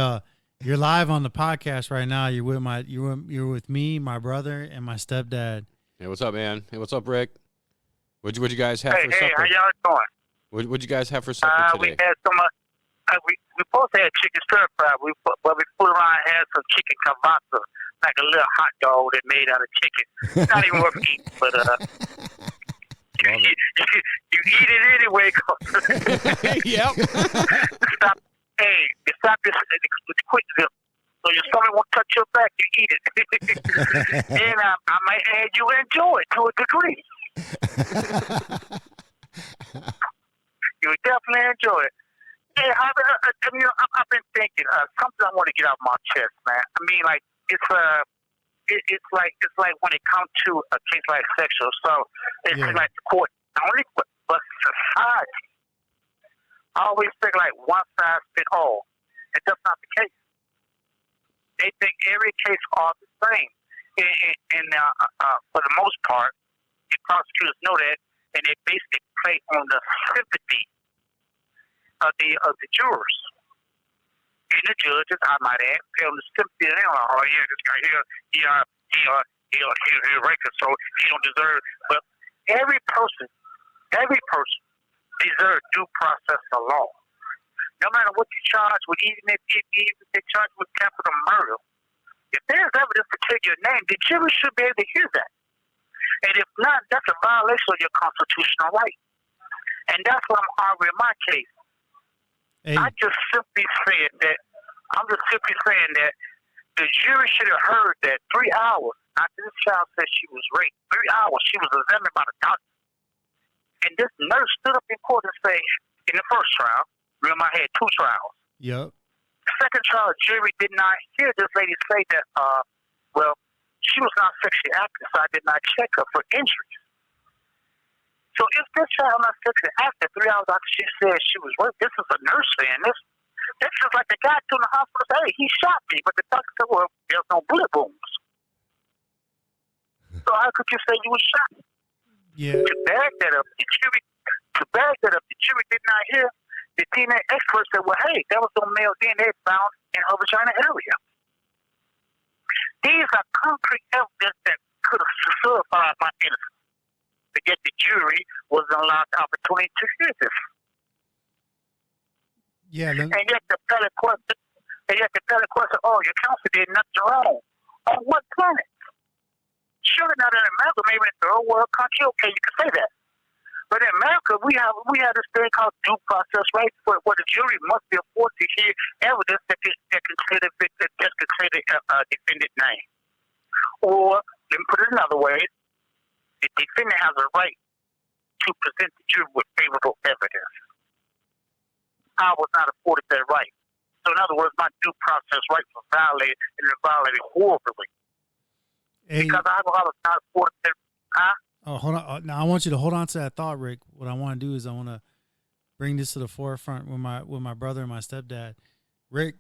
you're live on the podcast right now. You're with me, my brother, and my stepdad.
Hey, what's up, man? Hey, what's up, Rick? What'd you guys have for supper?
Hey, how y'all doing?
What'd you guys have for supper today?
We had some. We both had chicken stir fry. We flew around and had some chicken kavasa, like a little hot dog that made out of chicken. Not even worth eating, but
Love it.
You eat it anyway.
Yep.
Stop. Hey, you stop this quick zip. So your stomach won't touch your back. You eat it. And I might add you enjoy it to a degree. You would definitely enjoy it. Yeah, I've been thinking something I want to get off my chest, man. I mean, like it's like when it comes to a case like sexual assault, it's like the court only, but society. I always think like one size fits all. And that's not the case. They think every case are the same, and for the most part, the prosecutors know that, and they basically play on the sympathy of the jurors and the judges. I might add, play on the sympathy. They like, oh yeah, this guy here, he's a racist, so he don't deserve. But every person deserves due process of law. No matter what you charge with, even if they charge with capital murder, if there's evidence to take your name, the jury should be able to hear that. And if not, that's a violation of your constitutional right. And that's what I'm arguing in my case.
Hey.
I'm just simply saying that the jury should have heard that 3 hours after this child said she was raped, 3 hours she was examined by the doctor. And this nurse stood up in court and said, in the first trial, remember I had 2 trials.
Yep.
The second trial, jury did not hear this lady say that, she was not sexually active, so I did not check her for injuries. So if this child not sexually active 3 hours after she said she was raped, this is a nurse saying this. This is like the guy to the hospital said, hey, he shot me, but the doctor said, well, there's no bullet wounds. So how could you say you were shot?
Yeah.
To back that up, the jury did not hear. The DNA expert said, well, hey, that was no male DNA found in her vagina area. These are concrete evidence that could have certified my innocence. But yet the jury wasn't allowed the opportunity to hear this.
Yeah.
And yet the appellate court said, oh, your counsel did nothing wrong. On what planet? Surely not in America, maybe in a third world country, okay, you can say that. But in America, we have this thing called due process rights, where the jury must be afforded to hear evidence that can say the defendant's name. Or, let me put it another way, the defendant has a right to present the jury with favorable evidence. I was not afforded that right. So, in other words, my due process rights were violated, and they're violated horribly.
Hey.
Because I was not afforded that.
Oh, hold on. Now I want you to hold on to that thought, Rick. What I want to do is I want to bring this to the forefront with my brother and my stepdad. Rick,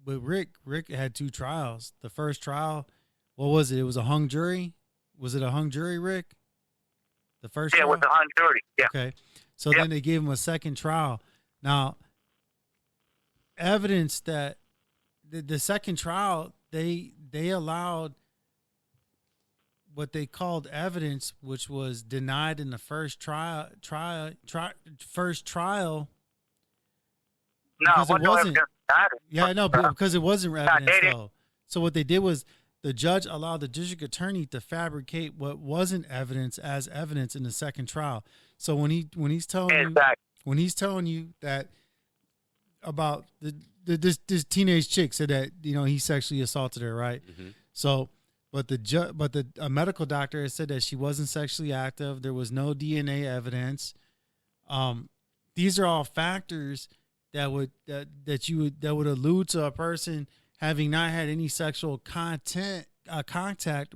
Rick had 2 trials. The first trial, what was it? It was a hung jury. Was it a hung jury, Rick? The first trial?
It was a hung jury. Yeah.
Okay. So then they gave him a second trial. Now, evidence that the second trial, they allowed what they called evidence, which was denied in the first trial.
No,
because it wasn't. Yeah, I know, but because it wasn't evidence though. So what they did was the judge allowed the district attorney to fabricate what wasn't evidence as evidence in the second trial. So when he's telling you that about this teenage chick said that he sexually assaulted her, right? Mm-hmm. So. But a medical doctor has said that she wasn't sexually active. There was no DNA evidence. These are all factors that would allude to a person having not had any sexual contact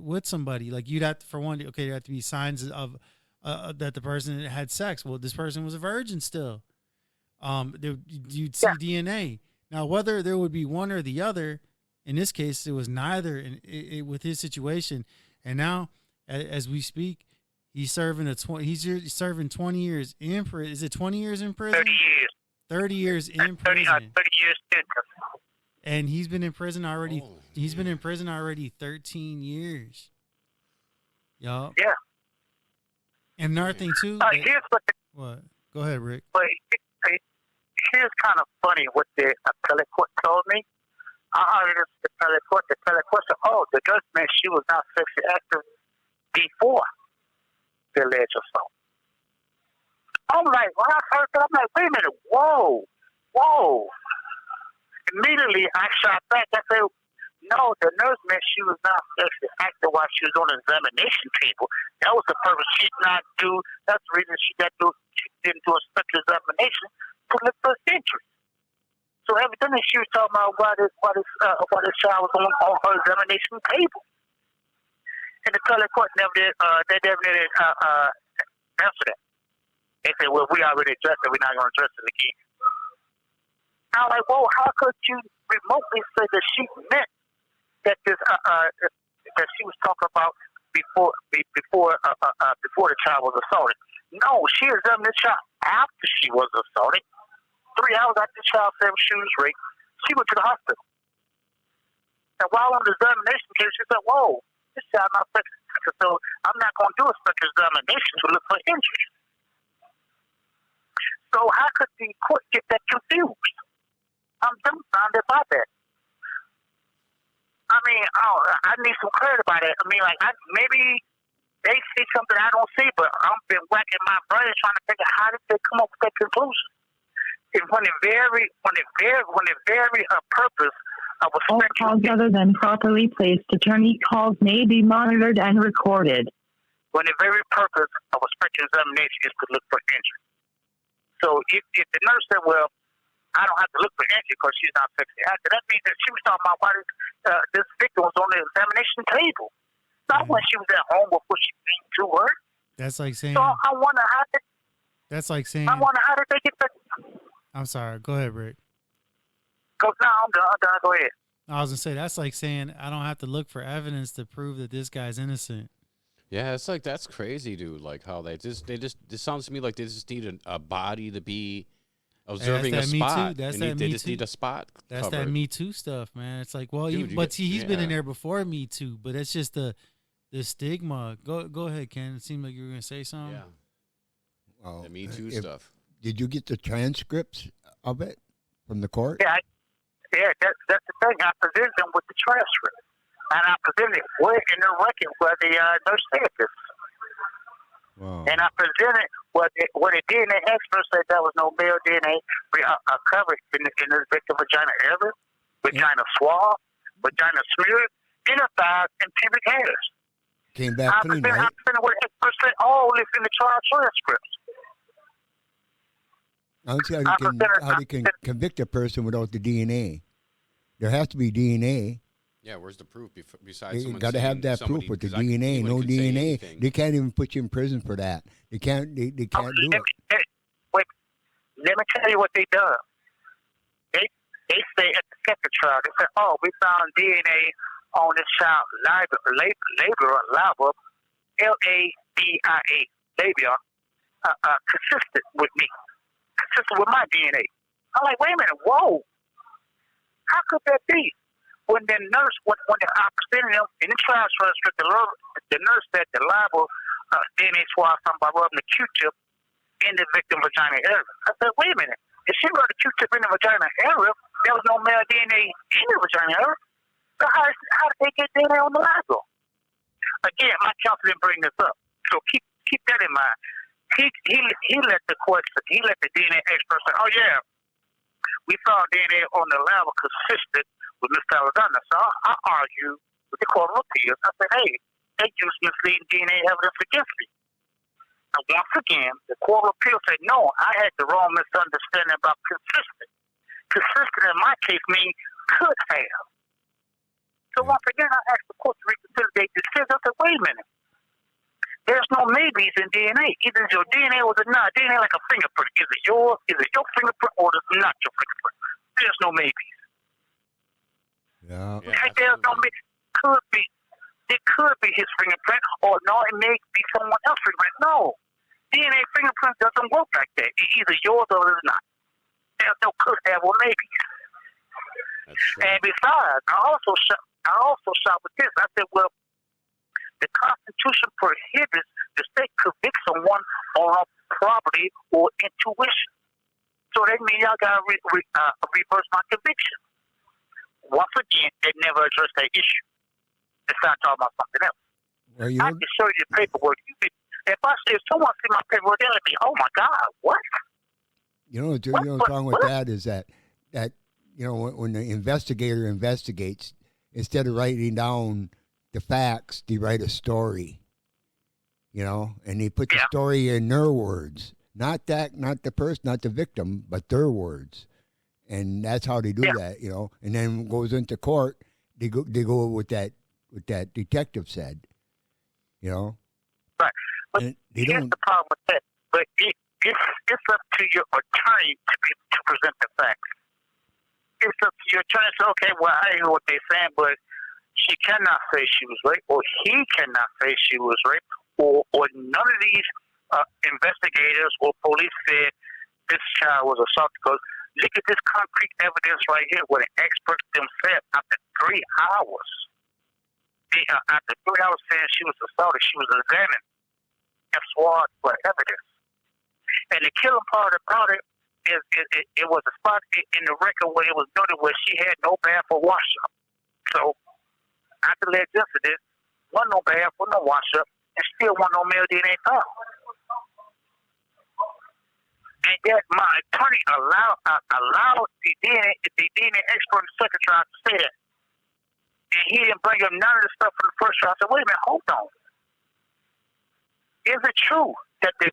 with somebody. Like you'd have to, for one, there have to be signs of that the person had sex. Well, this person was a virgin still. You'd see DNA. Now, whether there would be one or the other. In this case, it was neither with his situation. And now, as we speak, he's serving 20 years in prison. Is it 20 years in prison?
30 years.
30 years in prison. 30
years sentence.
And he's been in prison already. Oh, he's been in prison already 13 years. Yup.
Yeah.
And another thing too. What? Go ahead, Rick.
But here's kind of funny what the appellate court told me. I heard the appellate court. The appellate court said, "Oh, the judge meant she was not sexually active before
alleged assault. I'm like, when I heard that, I'm like, wait a minute, whoa. Immediately, I shot back. I said, no, the nurse meant she was not sexually active while she was on the examination table. That was the purpose. She did not do. That's the reason she didn't do a special examination to look for injury. So evidently, she was talking about why this child was on her examination table. And the appellate court never did. They never did answer that. They said, "Well, we already addressed it. We're not going to address it again." I was like, "Whoa! How could you remotely say that she meant that that she was talking about before the child was assaulted?" No, she examined the child after she was assaulted. 3 hours after the child said she was raped, she went to the hospital. And while on the examination case, she said, "Whoa, this child not sexually active, so I'm not going to do a special examination to look for injuries." So how could the court get that confused? I'm dumbfounded by that. I mean, I need some clarity about that. I mean, like, maybe they see something I don't see, but I've been whacking my brain trying to figure out how did they come up with that conclusion. And when the very purpose of a
all calls other than properly placed attorney calls may be monitored and recorded.
When the very purpose of a special examination is to look for injury. So if the nurse said, "Well, I don't have to look for injury because she's not sexually active," that means that she was talking about why this victim was on the examination table, not when she was at home before she beat to her.
That's like saying.
So I wonder how did.
That's like saying.
I wonder how did they get that.
I'm sorry. Go ahead, Rick.
No, I'm done. Go ahead.
I was gonna say that's like saying I don't have to look for evidence to prove that this guy's innocent.
Yeah, it's like that's crazy, dude. Like how it sounds to me like they just need a body to be observing a spot. They just need a spot.
That's
covered.
that Me Too stuff, man. It's like, well,
Dude,
he's been in there before Me Too, but it's just the stigma. Go ahead, Ken. It seemed like you were gonna say something.
Yeah.
Well,
The Me Too stuff.
Did you get the transcripts of it from the court?
Yeah, that's the thing. I presented them with the transcript, and I presented it in the record where the nurse said this.
Wow.
And I presented what the DNA expert said there was no male DNA covered in the victim vagina area, vagina swab, vagina smeared, inner thighs, and pubic hairs.
Came back clean, right?
I presented what the expert said all this in the trial transcripts.
I don't see how they can convict a person without the DNA. There has to be DNA.
Yeah, where's the proof besides
You got to have that proof with the DNA. No DNA, they can't even put you in prison for that. They can't. They can't do it.
Wait, let me tell you what they done. They say at the second trial, they said, "Oh, we found DNA on this child labia, labia, consistent with me, consistent with my DNA." I'm like, wait a minute, whoa, how could that be? When the nurse, when I presented them in the trial transcript, the nurse said the liable DNA swab something by rubbing the Q-tip in the victim vagina area. I said, wait a minute, if she rubbed the Q-tip in the vagina area, there was no male DNA in the vagina area. So how did they get DNA on the liable? Again, my counsel didn't bring this up, so keep that in mind. He let the DNA expert say, "Oh yeah, we found DNA on the liable consistent with Mr. Alexander." So I argue with the Court of Appeals. I said, hey, they used misleading DNA evidence against me. And once again, the Court of Appeals said, no, I had the wrong misunderstanding about consistent. Consistent in my case means could have. So once again, I asked the court to reconsider their decision. I said, wait a minute. There's no maybes in DNA. Either your DNA or not. DNA like a fingerprint. Is it your fingerprint or is it not your fingerprint? There's no maybes.
Yeah.
There's no maybe. It could be his fingerprint, or no, it may be someone else's fingerprint. No, DNA fingerprint doesn't work like that. It's either yours or it's not. There's no could have or maybe. And besides, I also shot with this. I said, well, the Constitution prohibits the state convict someone on property or intuition. So that means y'all got to reverse my conviction. Once again, they never addressed that issue. They started talking about something else.
Well,
I can show you the paperwork. if someone see my paperwork, they'll be, oh my God, what?
What's wrong with that is that when the investigator investigates, instead of writing down the facts, they write a story. And they put the story in their words, not the person, not the victim, but their words, and that's how they do that. And then goes into court, they go with that detective said.
Right. But here's the problem with that. But it's up to your attorney to present the facts. It's up to your attorney to say, okay, well, I hear what they're saying, but she cannot say she was raped, or he cannot say she was raped, or none of these investigators or police said this child was assaulted. Because look at this concrete evidence right here, where the experts themselves, after 3 hours, after 3 hours saying she was assaulted, she was examined and sworn for evidence. And the killing part about it is it was a spot in the record where it was noted where she had no bath or wash up. So after the incident, wasn't no bath, wasn't no wash up, and still wasn't no male DNA found. And yet my attorney allowed the DNA expert in the second trial to say that. And he didn't bring up none of the stuff from the first trial. I said, wait a minute, hold on. Is it true that the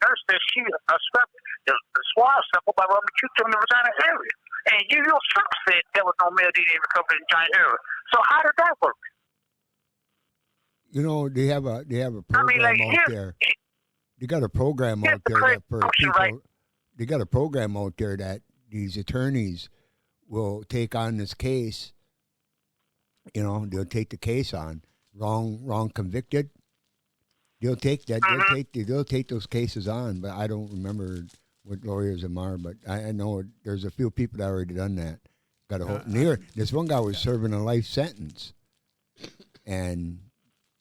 nurse said she swept the swab sample by rubbing Q-tip in the vagina area? And you yourself said there was no male DNA recovered in the vagina area. So how did that work?
They have a program out there. They got a program out there that for people. Right? They got a program out there that these attorneys will take on this case. They'll take the case on wrong convicted. They'll take that. They'll take those cases on. But I don't remember what lawyers them are. But I know there's a few people that already done that. Got a whole this one guy was serving a life sentence, and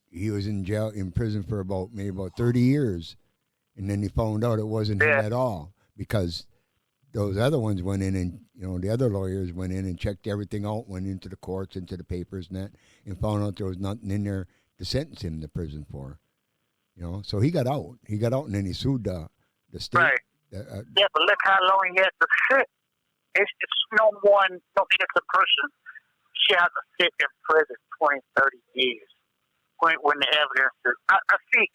he was in prison for maybe about 30 years, and then he found out it wasn't him at all because those other ones went in and the other lawyers went in and checked everything out, went into the courts, into the papers and that, and found out there was nothing in there to sentence him to prison for. So he got out. He got out and then he sued the state.
Right. But look how long he had to sit. It's no innocent person should have to sit in prison 20, 30 years when the evidence is. I see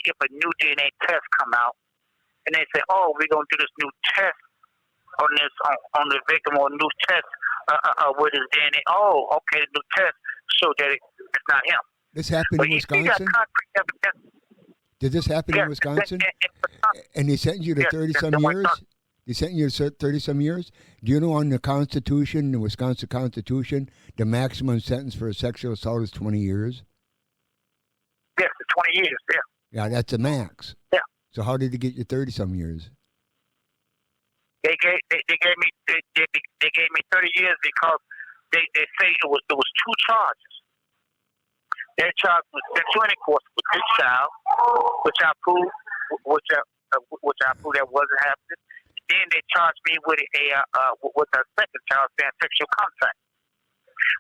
if a new DNA test come out and they say, oh, we're gonna do this new test on the victim, or a new test with his DNA. Oh, okay, the new test showed that it's not him.
This happened in Wisconsin? Did this happen in Wisconsin? And they sentenced you to 30-some years? They sentenced you to 30-some years? Do you know on the Constitution, the Wisconsin Constitution, the maximum sentence for a sexual assault is 20 years?
Yes, 20 years, yeah.
Yeah, that's a max.
Yeah.
So how did you get your 30-some years?
They gave me 30 years because they say it was 2 charges. Their charge was sexual intercourse with this child, which I proved that wasn't happening. Then they charged me with a second charge saying sexual contact.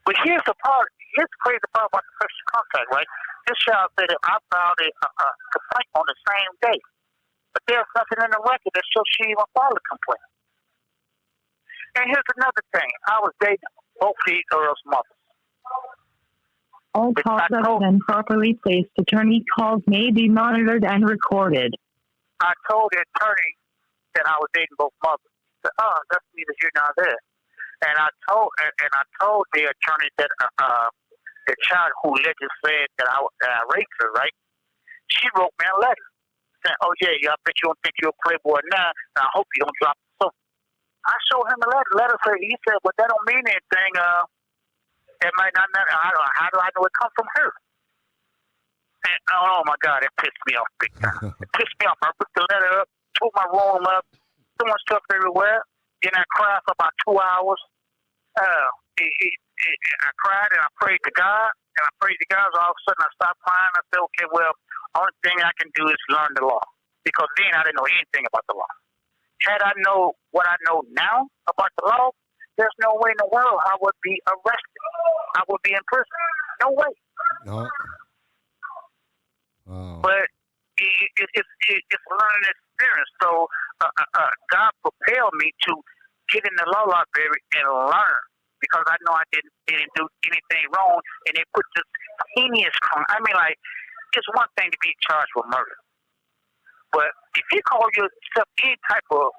But here's the crazy part about the sexual contact, right? This child said that I filed a complaint on the same day, but there's nothing in the record that shows she even filed a complaint. And here's another thing: I was dating both these girls' mothers.
All calls other than properly placed attorney calls may be monitored and recorded.
I told the attorney that I was dating both mothers. He said, "Oh, that's neither here nor there." And I told the attorney that the child who allegedly said that I raped her, right? She wrote me a letter saying, "Oh yeah, I bet you don't think you're a playboy now, and I hope you don't drop the soap." I showed him the letter. He said, "But that don't mean anything. It might not matter. How do I know it comes from her?" And oh my God, it pissed me off big time. It pissed me off. I ripped the letter up, tore my room up, throwing stuff everywhere. Then I cried for about 2 hours. I cried and I prayed to God, and I prayed to God. So all of a sudden, I stopped crying. I said, "Okay, well, only thing I can do is learn the law," because then I didn't know anything about the law. Had I know what I know now about the law, there's no way in the world I would be arrested. I would be in prison. No way.
No. Wow.
But it's a learning experience. So God propelled me to get in the law library and learn, because I know I didn't do anything wrong, and they put this heinous crime. I mean, like, it's one thing to be charged with murder, but if you call yourself any type of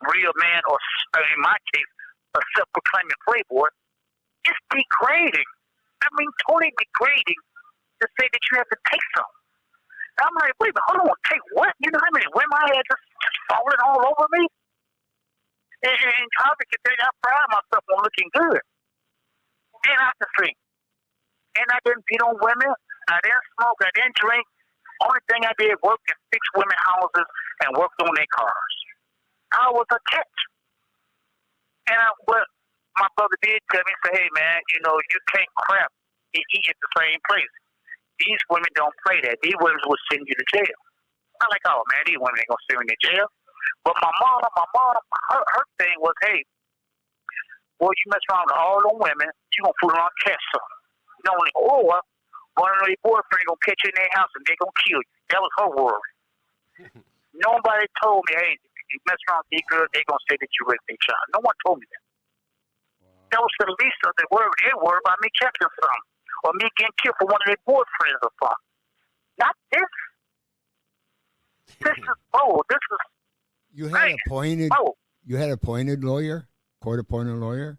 real man, or in my case, a self-proclaiming playboy, it's degrading. I mean, totally degrading to say that you have to take something. I'm like, wait, but hold on, take what? You know how many women I had just falling all over me? And convict, I pride myself on looking good. And I can sing. And I didn't beat on women. I didn't smoke. I didn't drink. Only thing I did work and fix women houses and worked on their cars. I was a catch. And what my brother did tell me, say, hey, man, you know, you can't crap and eat at the same place. These women don't play that. These women will send you to jail. I'm like, oh, man, these women ain't going to send me to jail. But my mom, her thing was, hey, boy, you mess around with all them women, you going to fool around and catch some. You know, or one of their boyfriends going to catch you in their house and they going to kill you. That was her worry. Nobody told me, hey, you mess around with these girls, they going to say that you raped their child. No one told me that. That was the least of the worry. They worried about me catching something, or me getting killed for one of their boyfriends or something. Not this. This is this is.
You had appointed. You had appointed lawyer, court appointed lawyer.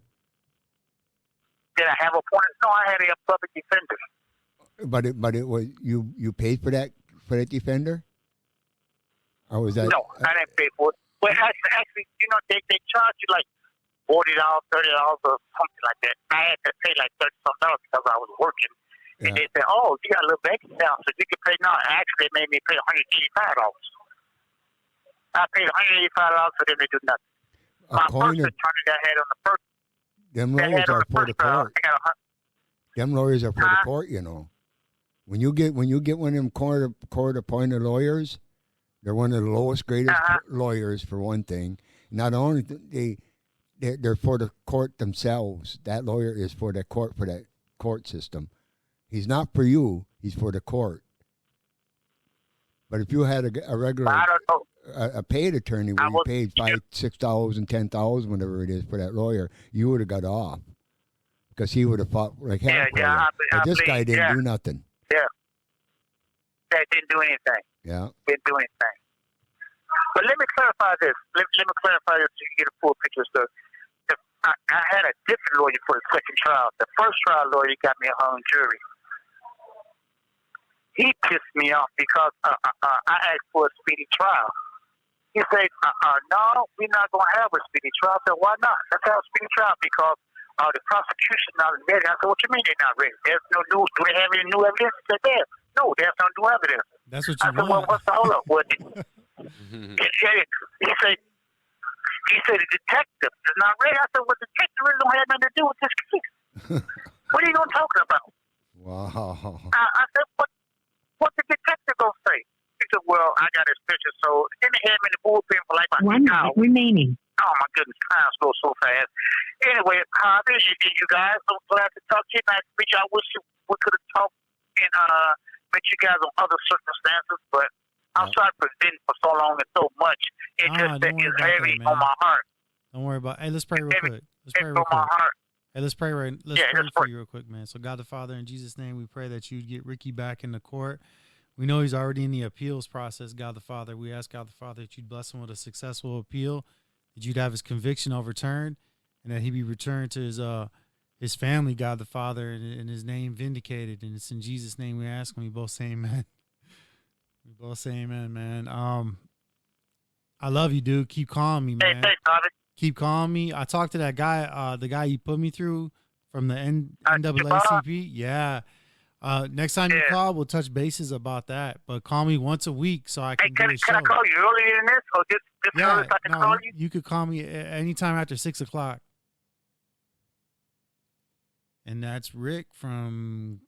Did I have appointed? No, I had a public defender.
But it was you paid for that defender, or was that?
No, I didn't pay for it. But actually, you know, they charge you like $40, $30, or something like that. I had to pay like $30-some because I was working. Yeah. And they said, oh, you got a little bank account, so you can pay now. Actually, they made me pay $185. I paid $185 for them to do nothing. My first attorney that I had on the first.
Them lawyers are for the court. Them lawyers are for the court, you know. When you get one of them court appointed lawyers, they're one of the lowest graded lawyers for one thing. Not only they're for the court themselves. That lawyer is for that court system. He's not for you. He's for the court. But if you had a regular, a paid attorney where you paid $6 and $10,000, whatever it is, for that lawyer, you would have got off because he would have fought like hell. But this guy didn't do nothing.
Yeah, that didn't do anything.
Yeah,
didn't do anything. But let me clarify this. Let me clarify this so you get a full picture. So, I had a different lawyer for the second trial. The first trial lawyer got me a hung jury. He pissed me off because I asked for a speedy trial. He said, no, we're not going to have a speedy trial. I said, why not? Let's have a speedy trial because the prosecution not ready. I said, what you mean they're not ready? There's no new. Do they have any new evidence? He said, yes. No, there's no new evidence.
That's what you
said, well, what's the hold up? He said the detective is not ready. I said, well, the detective really don't have nothing to do with this case. What are you going to talk about?
Wow.
I said, what the detective going to say? He said, well, I got his picture. So then they had me in the bullpen for like about
1 minute remaining.
Oh, my goodness. Time goes so fast. Anyway, Harvey, you guys, I'm glad to talk to you. I wish we could have talked and met you guys on other circumstances, but I'm sorry for preventing for so long and so much. It just is heavy on my heart.
Don't worry about it. Hey, let's pray real quick. Let's pray real quick. Hey, let's pray for you real quick, man. So, God the Father, in Jesus' name, we pray that you'd get Ricky back in the court. We know he's already in the appeals process, God the Father. We ask, God the Father, that you'd bless him with a successful appeal, that you'd have his conviction overturned, and that he be returned to his family, God the Father, and his name vindicated. And it's in Jesus' name we ask, and we both say amen. We both say amen, man. I love you, dude. Keep calling me, man.
Hey, thanks, Bobby.
Keep calling me. I talked to that guy, the guy you put me through from the NAACP. Yeah. Next time you call, we'll touch bases about that. But call me once a week so I can do a show.
Can I call you earlier than this? Or just earlier so I can call you?
You could call me anytime after 6 o'clock. And that's Rick from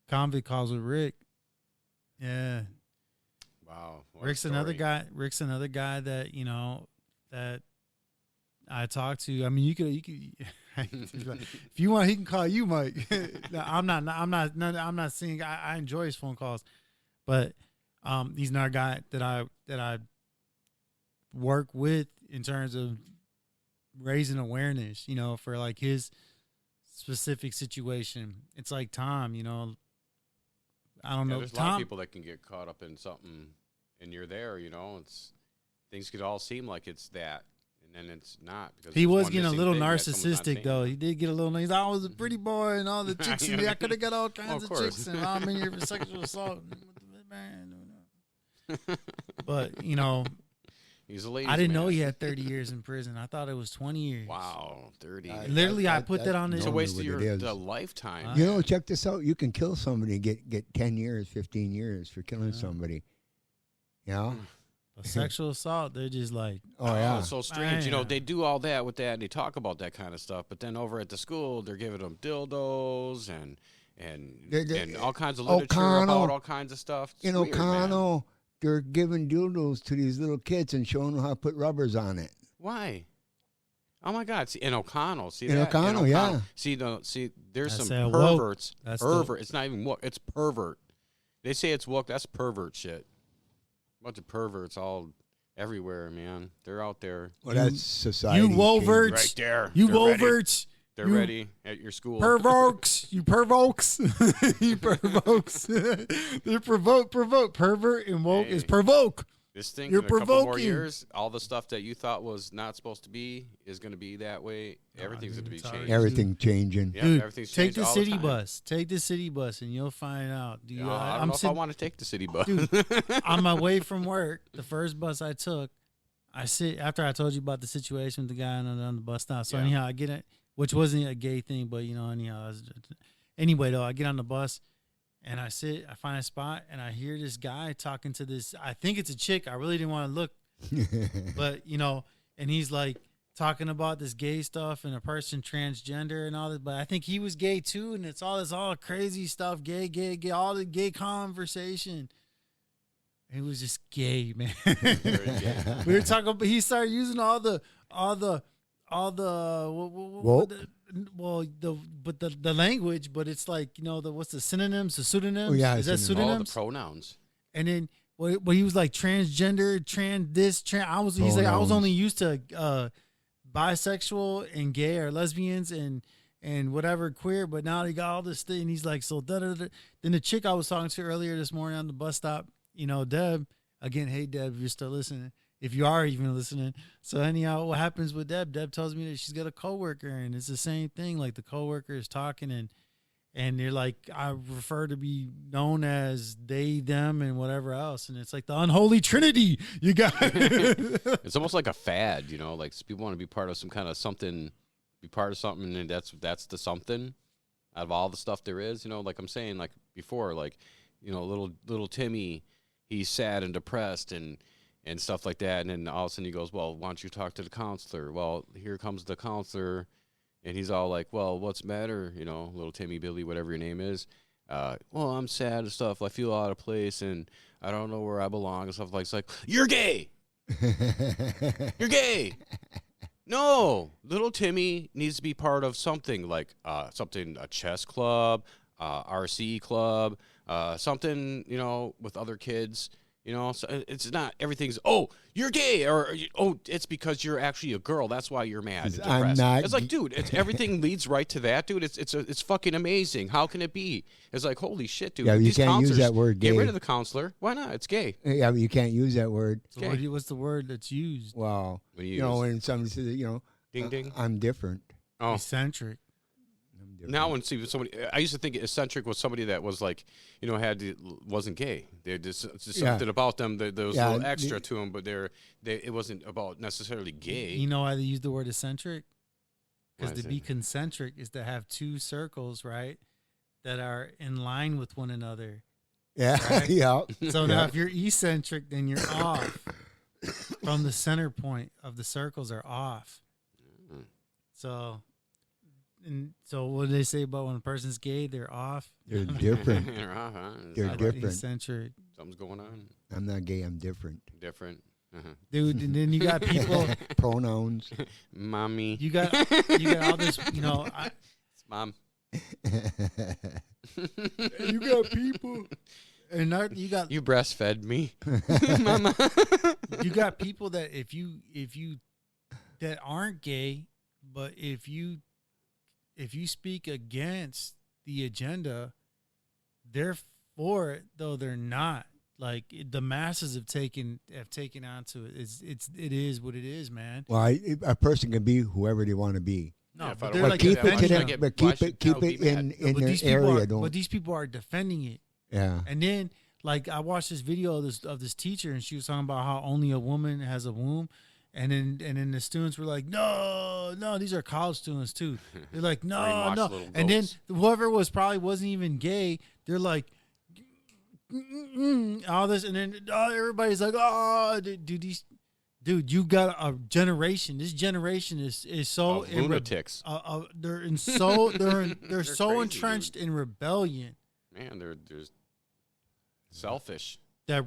CONVICT Calls with Rick. Yeah.
Wow.
Rick's another guy that, you know, that I talked to. I mean, you could if you want, he can call you, Mike. No, I'm not saying I enjoy his phone calls, But he's another guy that I work with in terms of raising awareness, you know, for like his specific situation. It's like Tom, you know, I don't know.
There's a lot of people that can get caught up in something, and you're there, you know. It's things could all seem like it's that, and then it's not. Because
he was getting a little narcissistic, though. He did get a little. He's I was a pretty boy, and all the chicks. I could have got all kinds of chicks, and I'm in here for sexual assault. But you know,
he's a ladies'
I didn't
man.
know he had 30 years in prison. I thought it was 20 years.
Wow, 30.
Literally, I put that on.
It's a waste of
what it
your
is.
lifetime.
You know, check this out. You can kill somebody and get 10 years, 15 years for killing somebody. You know?
A sexual assault, they're just like,
oh, yeah.
It's so strange. You know, they do all that with that, and they talk about that kind of stuff, but then over at the school, they're giving them dildos and all kinds of literature about all kinds of stuff. It's
in
weird,
O'Connell, they're giving dildos to these little kids and showing them how to put rubbers on it.
Why? Oh my God! See, in O'Connell, see
In
that?
O'Connell, yeah.
See, there's
That's
some
woke.
perverts.
That's
Pervert. It's not even woke. It's pervert. They say it's woke. That's pervert shit. Bunch of perverts all everywhere, man. They're out there.
Well, that's society.
You woverts.
Right there.
You
They're ready.
woverts.
They're
You
ready at your school.
Pervokes. You pervokes. You pervokes. They're provoke. Pervert and woke is provoke.
This thing
You're
in a couple more
provoking.
years, all the stuff that you thought was not supposed to be is going to be that way. Everything's going to be changed.
Everything changing.
Yeah,
Dude,
everything's
take
changed
the
all
city
time.
bus. Take the city bus, and you'll find out. Do you,
I don't know if I want to take the city bus.
Dude, on my way from work, the first bus I took, I sit after I told you about the situation with the guy on the bus stop. So
Yeah.
anyhow, I get it, which wasn't a gay thing, but you know, anyhow. Anyway, though, I get on the bus and I sit. I find a spot and I hear this guy talking to this. I think it's a chick. I really didn't want to look, but you know, and he's like talking about this gay stuff and a person transgender and all this. But I think he was gay too, and it's all crazy stuff, gay, all the gay conversation. It was just gay, man. We were talking, but he started using all the the language, but it's like, you know, what's the synonyms, the pseudonyms?
Oh, yeah,
is that
synonyms.
All the
pseudonyms?
pronouns.
And then what he was like transgender, he's like I was only used to bisexual and gay or lesbians and whatever queer, but now he got all this thing. And he's like, so da-da-da. Then the chick I was talking to earlier this morning on the bus stop, you know, Deb, again, hey Deb, if you're still listening, if you are even listening. So anyhow, what happens with Deb? Deb tells me that she's got a coworker, and it's the same thing. Like the coworker is talking, and they're like, I prefer to be known as they, them, and whatever else. And it's like the unholy trinity. You got
It's almost like a fad, you know, like people want to be part of some kind of something, be part of something, and that's the something out of all the stuff there is, you know, like I'm saying, like before, like, you know, little Timmy, he's sad and depressed and stuff like that. And then all of a sudden he goes, well, why don't you talk to the counselor? Well, here comes the counselor. And he's all like, well, what's the matter? You know, little Timmy, Billy, whatever your name is. Well, I'm sad and stuff. I feel out of place and I don't know where I belong and stuff like it's like, you're gay. You're gay. No, little Timmy needs to be part of something like a chess club, RC club, something, you know, with other kids. You know, so it's not everything's, oh, you're gay, or oh, it's because you're actually a girl. That's why you're mad. And
I'm
depressed.
not
It's like, dude, everything leads right to that, dude. It's fucking amazing. How can it be? It's like, holy shit, dude.
Yeah, you
These
can't use
counselors,
that word
Get
gay.
rid of the counselor. Why not? It's gay.
Yeah, but you can't use that word.
So what's the word that's used?
Well,
What do you
you know,
use?
when somebody says, you know,
Ding, ding.
I'm different.
Oh,
Eccentric.
now when see somebody, I used to think eccentric was somebody that was like, you know, wasn't gay. They just something about them that there was a little extra to them, but it wasn't about necessarily gay.
You know why they use the word eccentric? Because
Why
to
is
be
it?
concentric is to have two circles, right, that are in line with one another.
Yeah,
Right?
yeah.
So now if you're eccentric, then you're off from the center point of the circles are off. So what do they say about when a person's gay? They're off.
They're different.
They're off, huh?
They're
Like
different.
Eccentric.
Something's going on.
I'm not gay. I'm different.
Different.
Dude, and then you got people.
Pronouns.
Mommy.
You got all this, you know.
It's mom.
You got people.
And you got
You breastfed me, mama.
you got people that if you that aren't gay, but if you speak against the agenda, they're for it, though they're not. Like the masses have taken onto it. It is what it is, man.
Well, a person can be whoever they want to be.
No,
Yeah,
but
I
they're
don't
like
keep it to
defending
them,
it.
but
Why
keep
should
it
people
in
be
But
their
these people
area.
are,
Don't.
but these people are defending it.
Yeah.
And then, like, I watched this video of this teacher, and she was talking about how only a woman has a womb, and then the students were like, no, these are college students too. They're like, no,
Brainwashed
no,
little
and then
goats.
whoever wasn't even gay. They're like, all this, and then everybody's like, oh, dude, you got a generation. This generation is so
Of lunatics.
they're so
crazy,
entrenched in rebellion.
Man, they're selfish.
That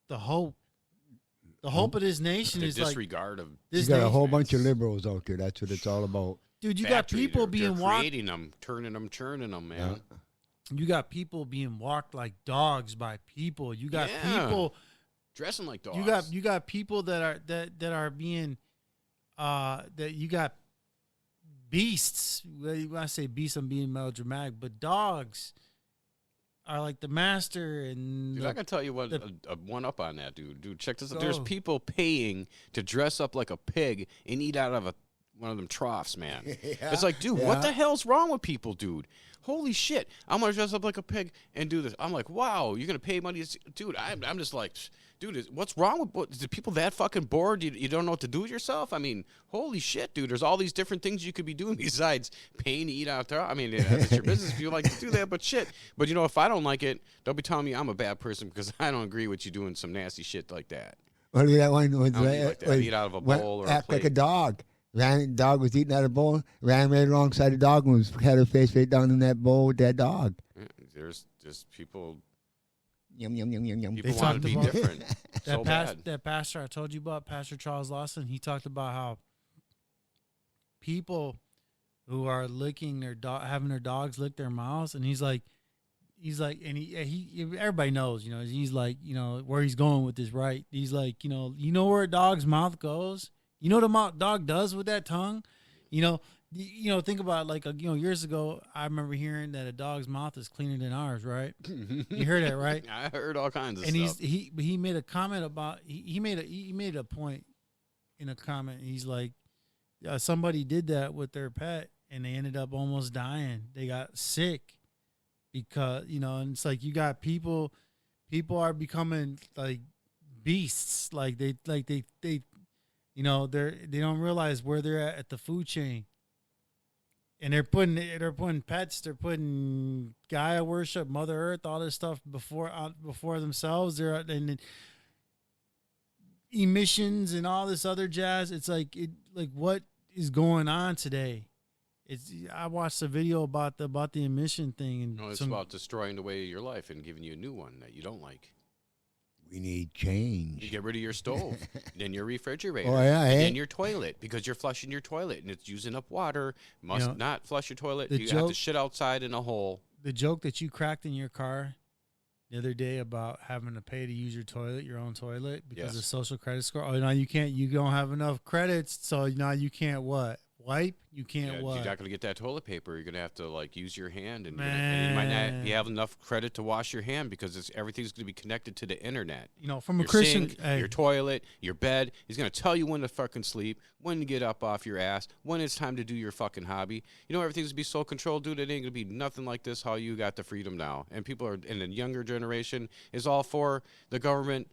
the hope of this nation
The
is like
disregard of
You
this
got a
nation-
whole bunch of liberals out there. That's what it's all about.
dude. You got
factory.
people
They're
being walked.
creating them, turning them, churning them, man.
You got people being walked like dogs by people. You got
Yeah.
people
Dressing like dogs.
You got people that are being that you got beasts. When I say beasts, I'm being melodramatic, but dogs are like the master. And
Dude, I can tell you what a one up on that, dude. Dude, check this out. There's
Go.
people paying to dress up like a pig and eat out of one of them troughs, man. It's like, dude, what the hell's wrong with people, dude? Holy shit! I'm gonna dress up like a pig and do this. I'm like, wow, you're gonna pay money, dude. I'm just like, dude, what's wrong with is the people that fucking bored? You don't know what to do with yourself? I mean, holy shit, dude. There's all these different things you could be doing besides paying to eat out there. I mean, it's your business if you like to do that, but shit. But you know, if I don't like it, don't be telling me I'm a bad person because I don't agree with you doing some nasty shit like that.
What that one was?
I don't eat like that. I eat out of a bowl or a
act like a
plate.
dog. Dog was eating out of a bowl. Ran right alongside the dog and had her face right down in that bowl with that dog.
Yeah, there's just people.
Yum yum yum yum yum.
People want to be different. so bad.
That pastor I told you about, Pastor Charles Lawson, he talked about how people who are licking their dog, having their dogs lick their mouths, and he's like, and he everybody knows, you know, he's like, you know, where he's going with this, right? He's like, you know where a dog's mouth goes. You know what a dog does with that tongue? You know, think about like, years ago, I remember hearing that a dog's mouth is cleaner than ours, right? You heard that, right?
I heard all kinds of
and
stuff.
he made a comment about, he made a point in a comment. He's like, somebody did that with their pet and they ended up almost dying. They got sick because, and it's like, you got people are becoming like beasts. Like they they don't realize where they're at the food chain, and they're putting pets, they're putting Gaia worship, Mother Earth, all this stuff before themselves. They're and emissions and all this other jazz. It's like what is going on today? I watched a video about the emission thing, and
No, it's about destroying the way of your life and giving you a new one that you don't like.
We need change.
You get rid of your stove, then your refrigerator,
Oh, yeah,
and
eh?
then your toilet because you're flushing your toilet and it's using up water. Must not flush your toilet. You have to
joke-
shit outside in a hole.
The joke that you cracked in your car the other day about having to pay to use your own toilet because
Yes.
of social credit score. Oh, now you can't. You don't have enough credits, so now you can't what? Wipe? You can't
Yeah,
what?
you're not going to get that toilet paper. You're going to have to like use your hand, and you might not
Man.
have enough credit to wash your hand because everything's going to be connected to the internet.
From a
Your
Christian,
sink,
hey,
your toilet, your bed. He's going to tell you when to fucking sleep, when to get up off your ass, when it's time to do your fucking hobby. Everything's going to be so controlled, dude. It ain't going to be nothing like this. How you got the freedom now, and people are in the younger generation is all for the government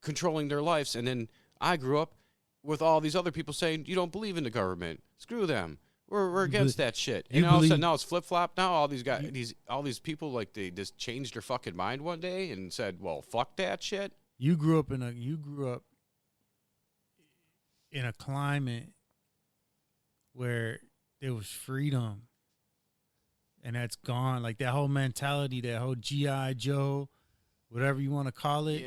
controlling their lives, and then I grew up with all these other people saying you don't believe in the government. Screw them. We're against that shit. And all of a sudden now it's flip flop. Now all these guys, all these people, like they just changed their fucking mind one day and said, "Well, fuck that shit."
you grew up in a climate where there was freedom, and that's gone. Like that whole mentality, that whole GI Joe, whatever you want to call it.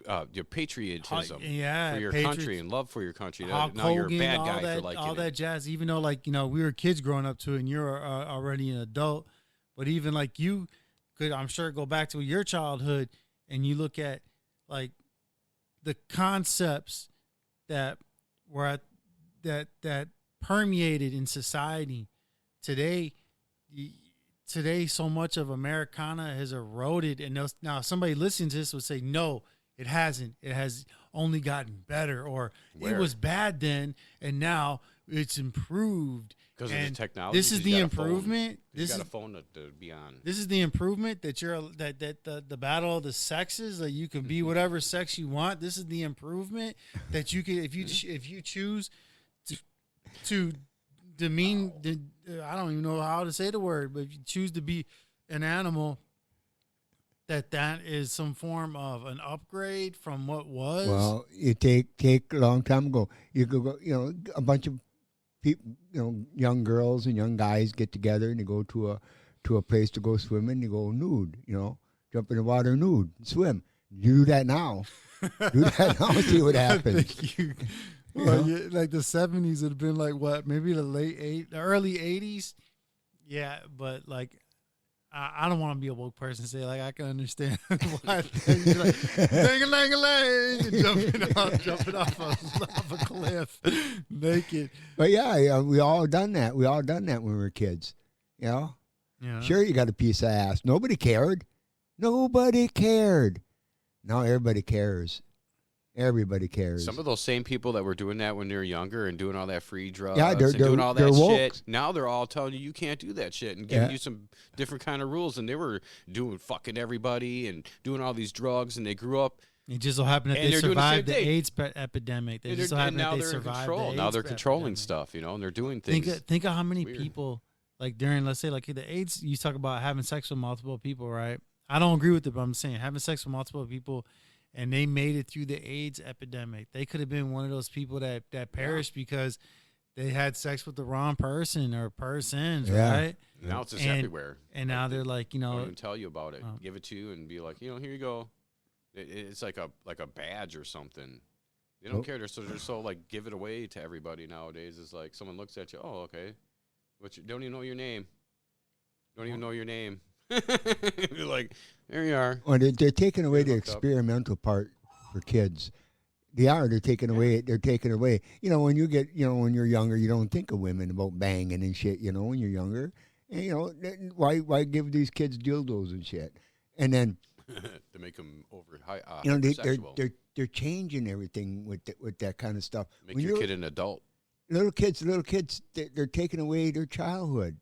Yeah, your patriotism for your
patriot-
country and love for your country.
Hulk
Now you're a
Hogan,
bad
all
guy
that,
for liking
all
it.
that jazz. Even though, we were kids growing up to it, and you're already an adult, but even like you could, I'm sure, go back to your childhood and you look at like the concepts that were that permeated in society today. Today, so much of Americana has eroded, and now somebody listening to this would say, "No, it hasn't. It has only gotten better, or it was bad then, and now it's improved."
Because of the technology.
This is the improvement.
You got a phone to be on.
This is the improvement that the battle of the sexes, that you can be whatever sex you want. This is the improvement that you can, if you choose to demean. I don't even know how to say the word, but if you choose to be an animal, that is some form of an upgrade from what was.
Well, you take a long time ago. You could go, a bunch of people, young girls and young guys get together and they go to a place to go swimming. They go nude, jump in the water nude, swim. You do that now. Do that now. See what happens.
Like the 70s would have been like what? Maybe the early 80s. Yeah, but like I don't want to be a woke person and say like I can understand why things like dang-a-lang-a-lang, jumping off a cliff naked.
But yeah, we all done that. We all done that when we were kids. Yeah. Sure, you got a piece of ass. Nobody cared. Nobody cared. Now everybody cares. Everybody cares.
Some of those same people that were doing that when they were younger and doing all that free drugs
they're
doing all that
woke.
shit, now they're all telling you can't do that shit and giving you some different kind of rules. And they were doing fucking everybody and doing all these drugs, and they grew up.
It just so happened that they survived the AIDS epidemic. They just so happened that they survived the AIDS.
Now they're controlling stuff, and they're doing things.
Think of how many people, like during, let's say, like the AIDS, you talk about having sex with multiple people, right? I don't agree with it, but I'm saying having sex with multiple people, and they made it through the AIDS epidemic. They could have been one of those people that perished because they had sex with the wrong person or persons, right?
Now it's just everywhere.
And now they're like,
they don't even tell you about it. Give it to you and be like, here you go. It's like a badge or something. They don't care. They're so like give it away to everybody nowadays. It's like someone looks at you, oh, okay. But you don't even know your name. Don't even know your name. You're like, there you are.
Well, they're taking away the experimental part for kids. They're taking away. They're taking away. When you get, when you're younger, you don't think of women about banging and shit. When you're younger, and why give these kids dildos and shit? And then
to make them over high.
They're changing everything with that kind of stuff.
Make your kid an adult.
Little kids, they're taking away their childhood.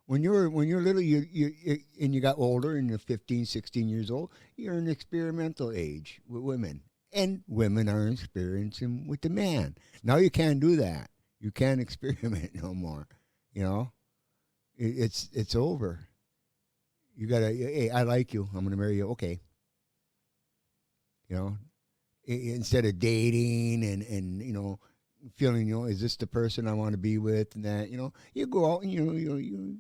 When you're little, you got older and you're 15, 16 years old, you're in experimental age with women. And women are experiencing with the man. Now you can't do that. You can't experiment no more. It's over. You gotta, hey, I like you. I'm gonna marry you. Okay. Instead of dating and feeling, is this the person I want to be with and that, you go out and you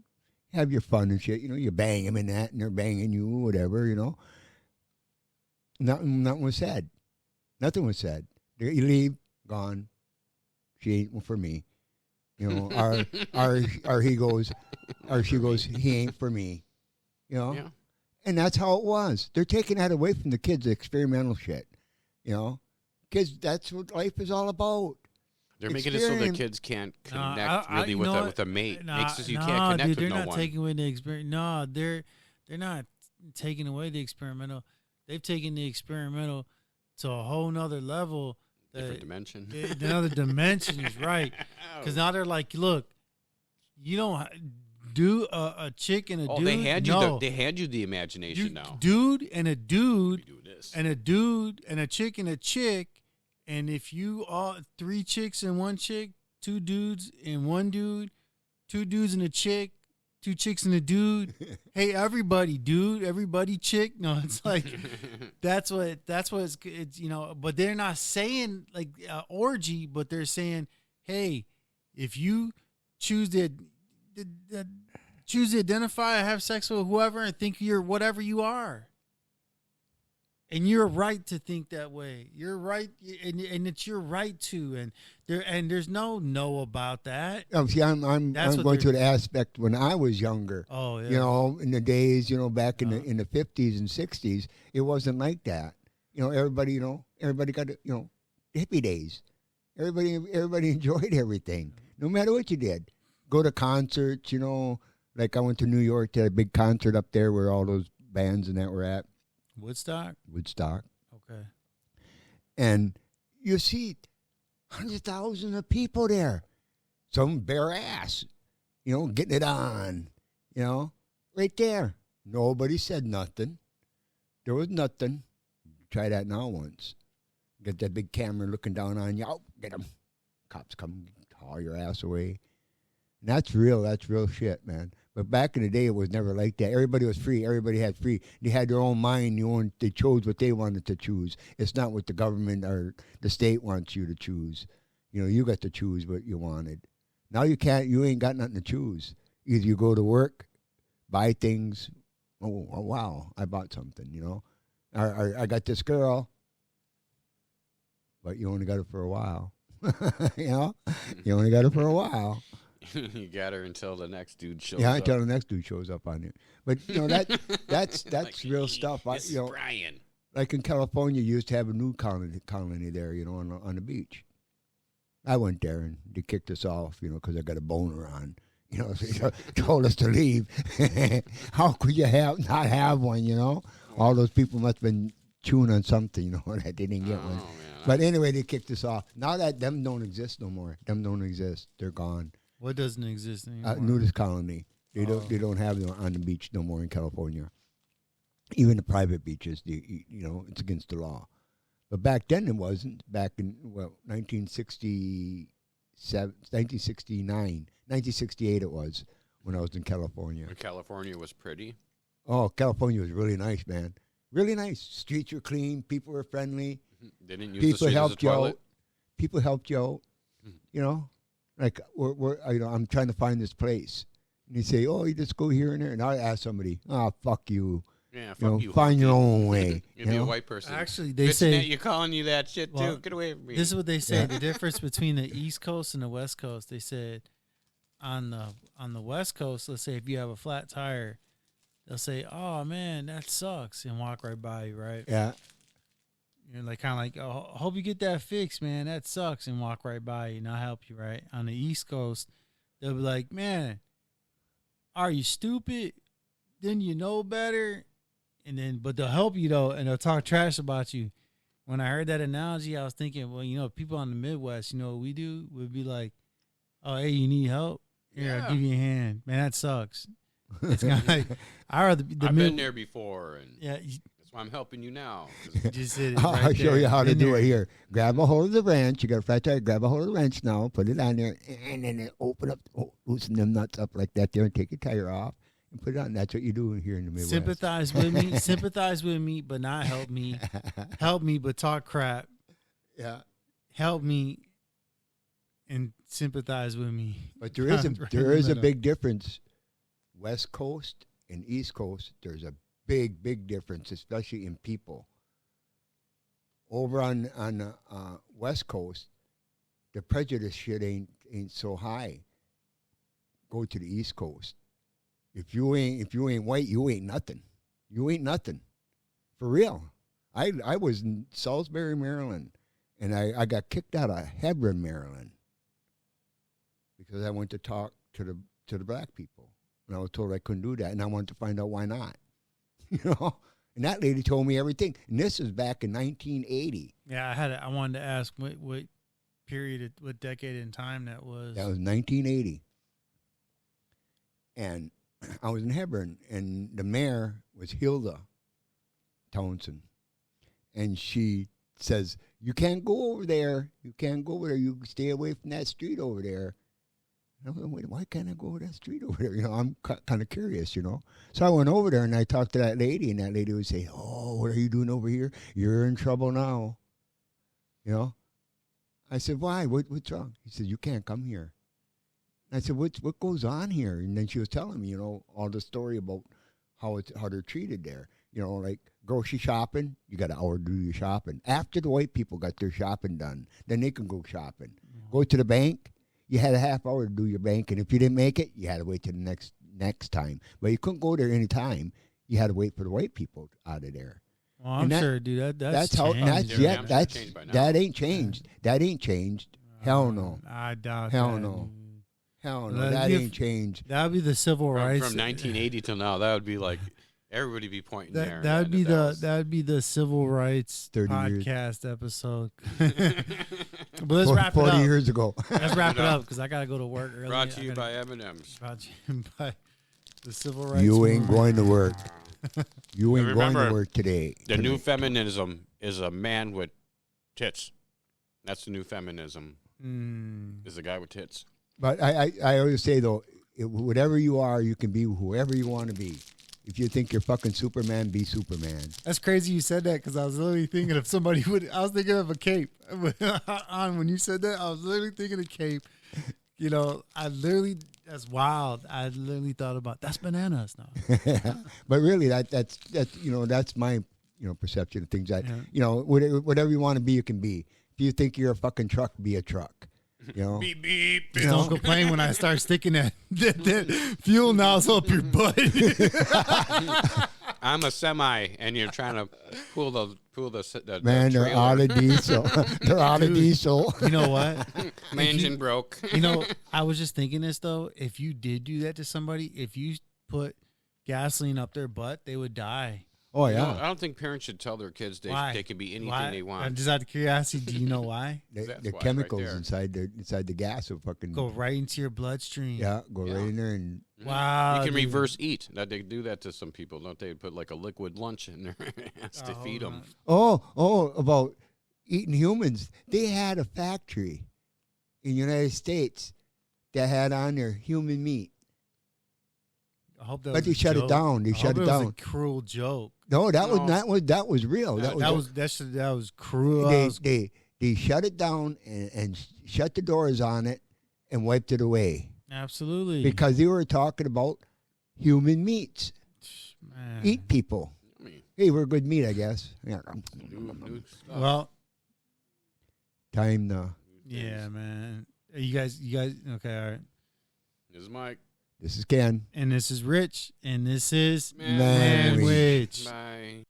have your fun and shit. You bang them in that, and they're banging you, whatever. Nothing was said. Nothing was said. You leave, gone. She ain't for me. Or he goes, or she goes, he ain't for me.
Yeah.
And that's how it was. They're taking that away from the kids, the experimental shit. Kids, that's what life is all about.
They're making it so the kids can't connect really with a mate. Makes it you can't connect with no one.
They're not taking away the experience. No, they're not taking away the experimental. They've taken the experimental to a whole nother level.
Different dimension.
Another dimension is right. Because now they're like, look, you don't do a chick and a dude.
They had you the imagination now.
Dude and a dude and a dude and a chick and a chick. And if you all 3 chicks and 1 chick, 2 dudes and 1 dude, 2 dudes and a chick, 2 chicks and a dude. Hey, everybody, dude, everybody, chick. No, it's like that's what it's But they're not saying like orgy, but they're saying, hey, if you choose to identify or have sex with whoever and think you're whatever you are. And you're right to think that way. You're right, and it's your right to. And there's no about that.
Oh, see, I'm going to the aspect when I was younger.
Oh, yeah.
You know, in the days, back in the 50s and 60s, it wasn't like that. Everybody got hippie days. Everybody enjoyed everything, no matter what you did. Go to concerts, like I went to New York to a big concert up there where all those bands and that were at.
Woodstock.
Okay. And you see 100,000 of people there. Some bare ass, getting it on, right there. Nobody said nothing. There was nothing. Try that now once. Get that big camera looking down on you. Oh, get them. Cops come haul your ass away. And that's real shit, man. But back in the day, it was never like that. Everybody was free. Everybody had free. They had their own mind. They chose what they wanted to choose. It's not what the government or the state wants you to choose. You got to choose what you wanted. Now you can't. You ain't got nothing to choose. Either you go to work, buy things. Oh wow, I bought something. Or I got this girl, but you only got her for a while. You only got her for a while.
You got her until the next dude shows up.
Yeah, until the next dude shows up on you. But that's like, real stuff.
Brian.
Like in California, you used to have a new colony there, on the beach. I went there and they kicked us off, because I got a boner on. So they told us to leave. How could you not have one? All those people must have been chewing on something, that they didn't get one. Man, but anyway, they kicked us off. Now that them don't exist no more. Them don't exist. They're gone.
What doesn't exist anymore?
Nudist colony. They don't have them on the beach no more in California. Even the private beaches, it's against the law. But back then it wasn't. Back in 1967, 1969, 1968 it was when I was in California.
When California was pretty.
Oh, California was really nice, man. Really nice. Streets were clean. People were friendly.
They didn't use the street as a toilet.
People helped you out. Like I'm trying to find this place, and you say, "Oh, you just go here and there," and I ask somebody, "Oh, fuck you."
Yeah, fuck you.
Find your own way.
You'd be a white person.
Actually, they say
you're calling you that shit too. Get away from me.
This is what they say. The difference between the East Coast and the West Coast. They said on the West Coast, let's say if you have a flat tire, they'll say, "Oh man, that sucks," and walk right by you, right?
Yeah.
You're like kind of like, "Oh, hope you get that fixed, man. That sucks," and walk right by you, and I'll help you, right? On the East Coast, they'll be like, "Man, are you stupid? Then you know better." But they'll help you though, and they'll talk trash about you. When I heard that analogy, I was thinking, well, people on the Midwest, what we do would be like, "Oh, hey, you need help? Here, I'll give you a hand, man. That sucks." It's kind of like I've
been there before, and
yeah,
that's why I'm helping you now.
Just hit it
I'll show you how to do it here. Grab a hold of the wrench. You got a flat tire. Grab a hold of the wrench now. Put it on there, and then open up, loosen them nuts up like that there, and take your tire off. And put it on. That's what you do here in the Midwest.
Sympathize with me, but not help me. Help me, but talk crap.
Yeah.
Help me and sympathize with me.
But there is a big difference. West Coast and East Coast, there's a big difference, especially in people. Over on the West Coast, the prejudice shit ain't so high. Go to the East Coast. If you ain't white, you ain't nothing. You ain't nothing. For real. I was in Salisbury, Maryland, and I got kicked out of Hebron, Maryland, because I went to talk to the black people, and I was told I couldn't do that, and I wanted to find out why not. And that lady told me everything. And this is back in 1980.
Yeah, I wanted to ask what period, what decade in time that was.
That was 1980. And I was in Hebron, and the mayor was Hilda Townsend. And she says, "You can't go over there. You can't go over there. You stay away from that street over there." And I was like, "Why can't I go over that street over there?" I'm kind of curious, So I went over there, and I talked to that lady, and that lady would say, "Oh, what are you doing over here? You're in trouble now." I said, "Why? What's wrong?" He said, "You can't come here." I said, what goes on here? And then she was telling me, all the story about how they're treated there. Like grocery shopping, you got an hour to do your shopping. After the white people got their shopping done, then they can go shopping. Go to the bank, you had a half hour to do your bank, and if you didn't make it, you had to wait till the next time. But you couldn't go there any time. You had to wait for the white people out of there.
Well, I'm sure, dude. That's
how.
changed.
That ain't changed. That ain't changed. Hell no.
I doubt.
Hell
that.
no. Hell no. That ain't changed.
That would be the civil rights
from 1980 till now. That would be like everybody be pointing there.
That would be the civil rights
30
podcast episode. But let's wrap it up.
40 years ago.
Let's wrap it up because I gotta go to work early.
Brought to you by M&M's.
Brought to you by the civil rights.
You ain't going to work. You ain't going to
Remember,
work today.
The new feminism is a man with tits. That's the new feminism. Is a guy with tits.
But I always say, though, whatever you are, you can be whoever you want to be. If you think you're fucking Superman, be Superman.
That's crazy you said that because I was literally thinking if somebody would. I was thinking of a cape. On when you said that, I was literally thinking of cape. You know, that's wild. I literally thought about that's bananas now.
But really, that's that's my perception of things. That whatever you want to be, you can be. If you think you're a fucking truck, be a truck.
Beep beep. Just don't complain when I start sticking that fuel nozzle up your butt.
I'm a semi, and you're trying to pull the
man. They're out of diesel. They're out of diesel.
You know what?
My engine broke.
I was just thinking this though. If you did do that to somebody, if you put gasoline up their butt, they would die.
Oh yeah.
I don't think parents should tell their kids they can be anything they want.
Just out of curiosity, do you know why?
The chemicals inside the gas will fucking
go right into your bloodstream.
Yeah, right in there and
wow.
You can reverse eat. That they do that to some people, don't they? Put like a liquid lunch in their ass to feed them.
Oh, about eating humans. They had a factory in the United States that had on there human meat.
I hope that
but they shut it down. They shut it down.
It was a cruel joke.
No, that was real. That
was cruel.
They shut it down and shut the doors on it and wiped it away.
Absolutely.
Because they were talking about human meats.
Man.
Eat people. Hey, we're good meat, I guess. Yeah.
Well,
time to.
Yeah, man. You guys. Okay, all right.
This is Mike.
This is Ken.
And this is Rich. And this is
Manwich.
Bye.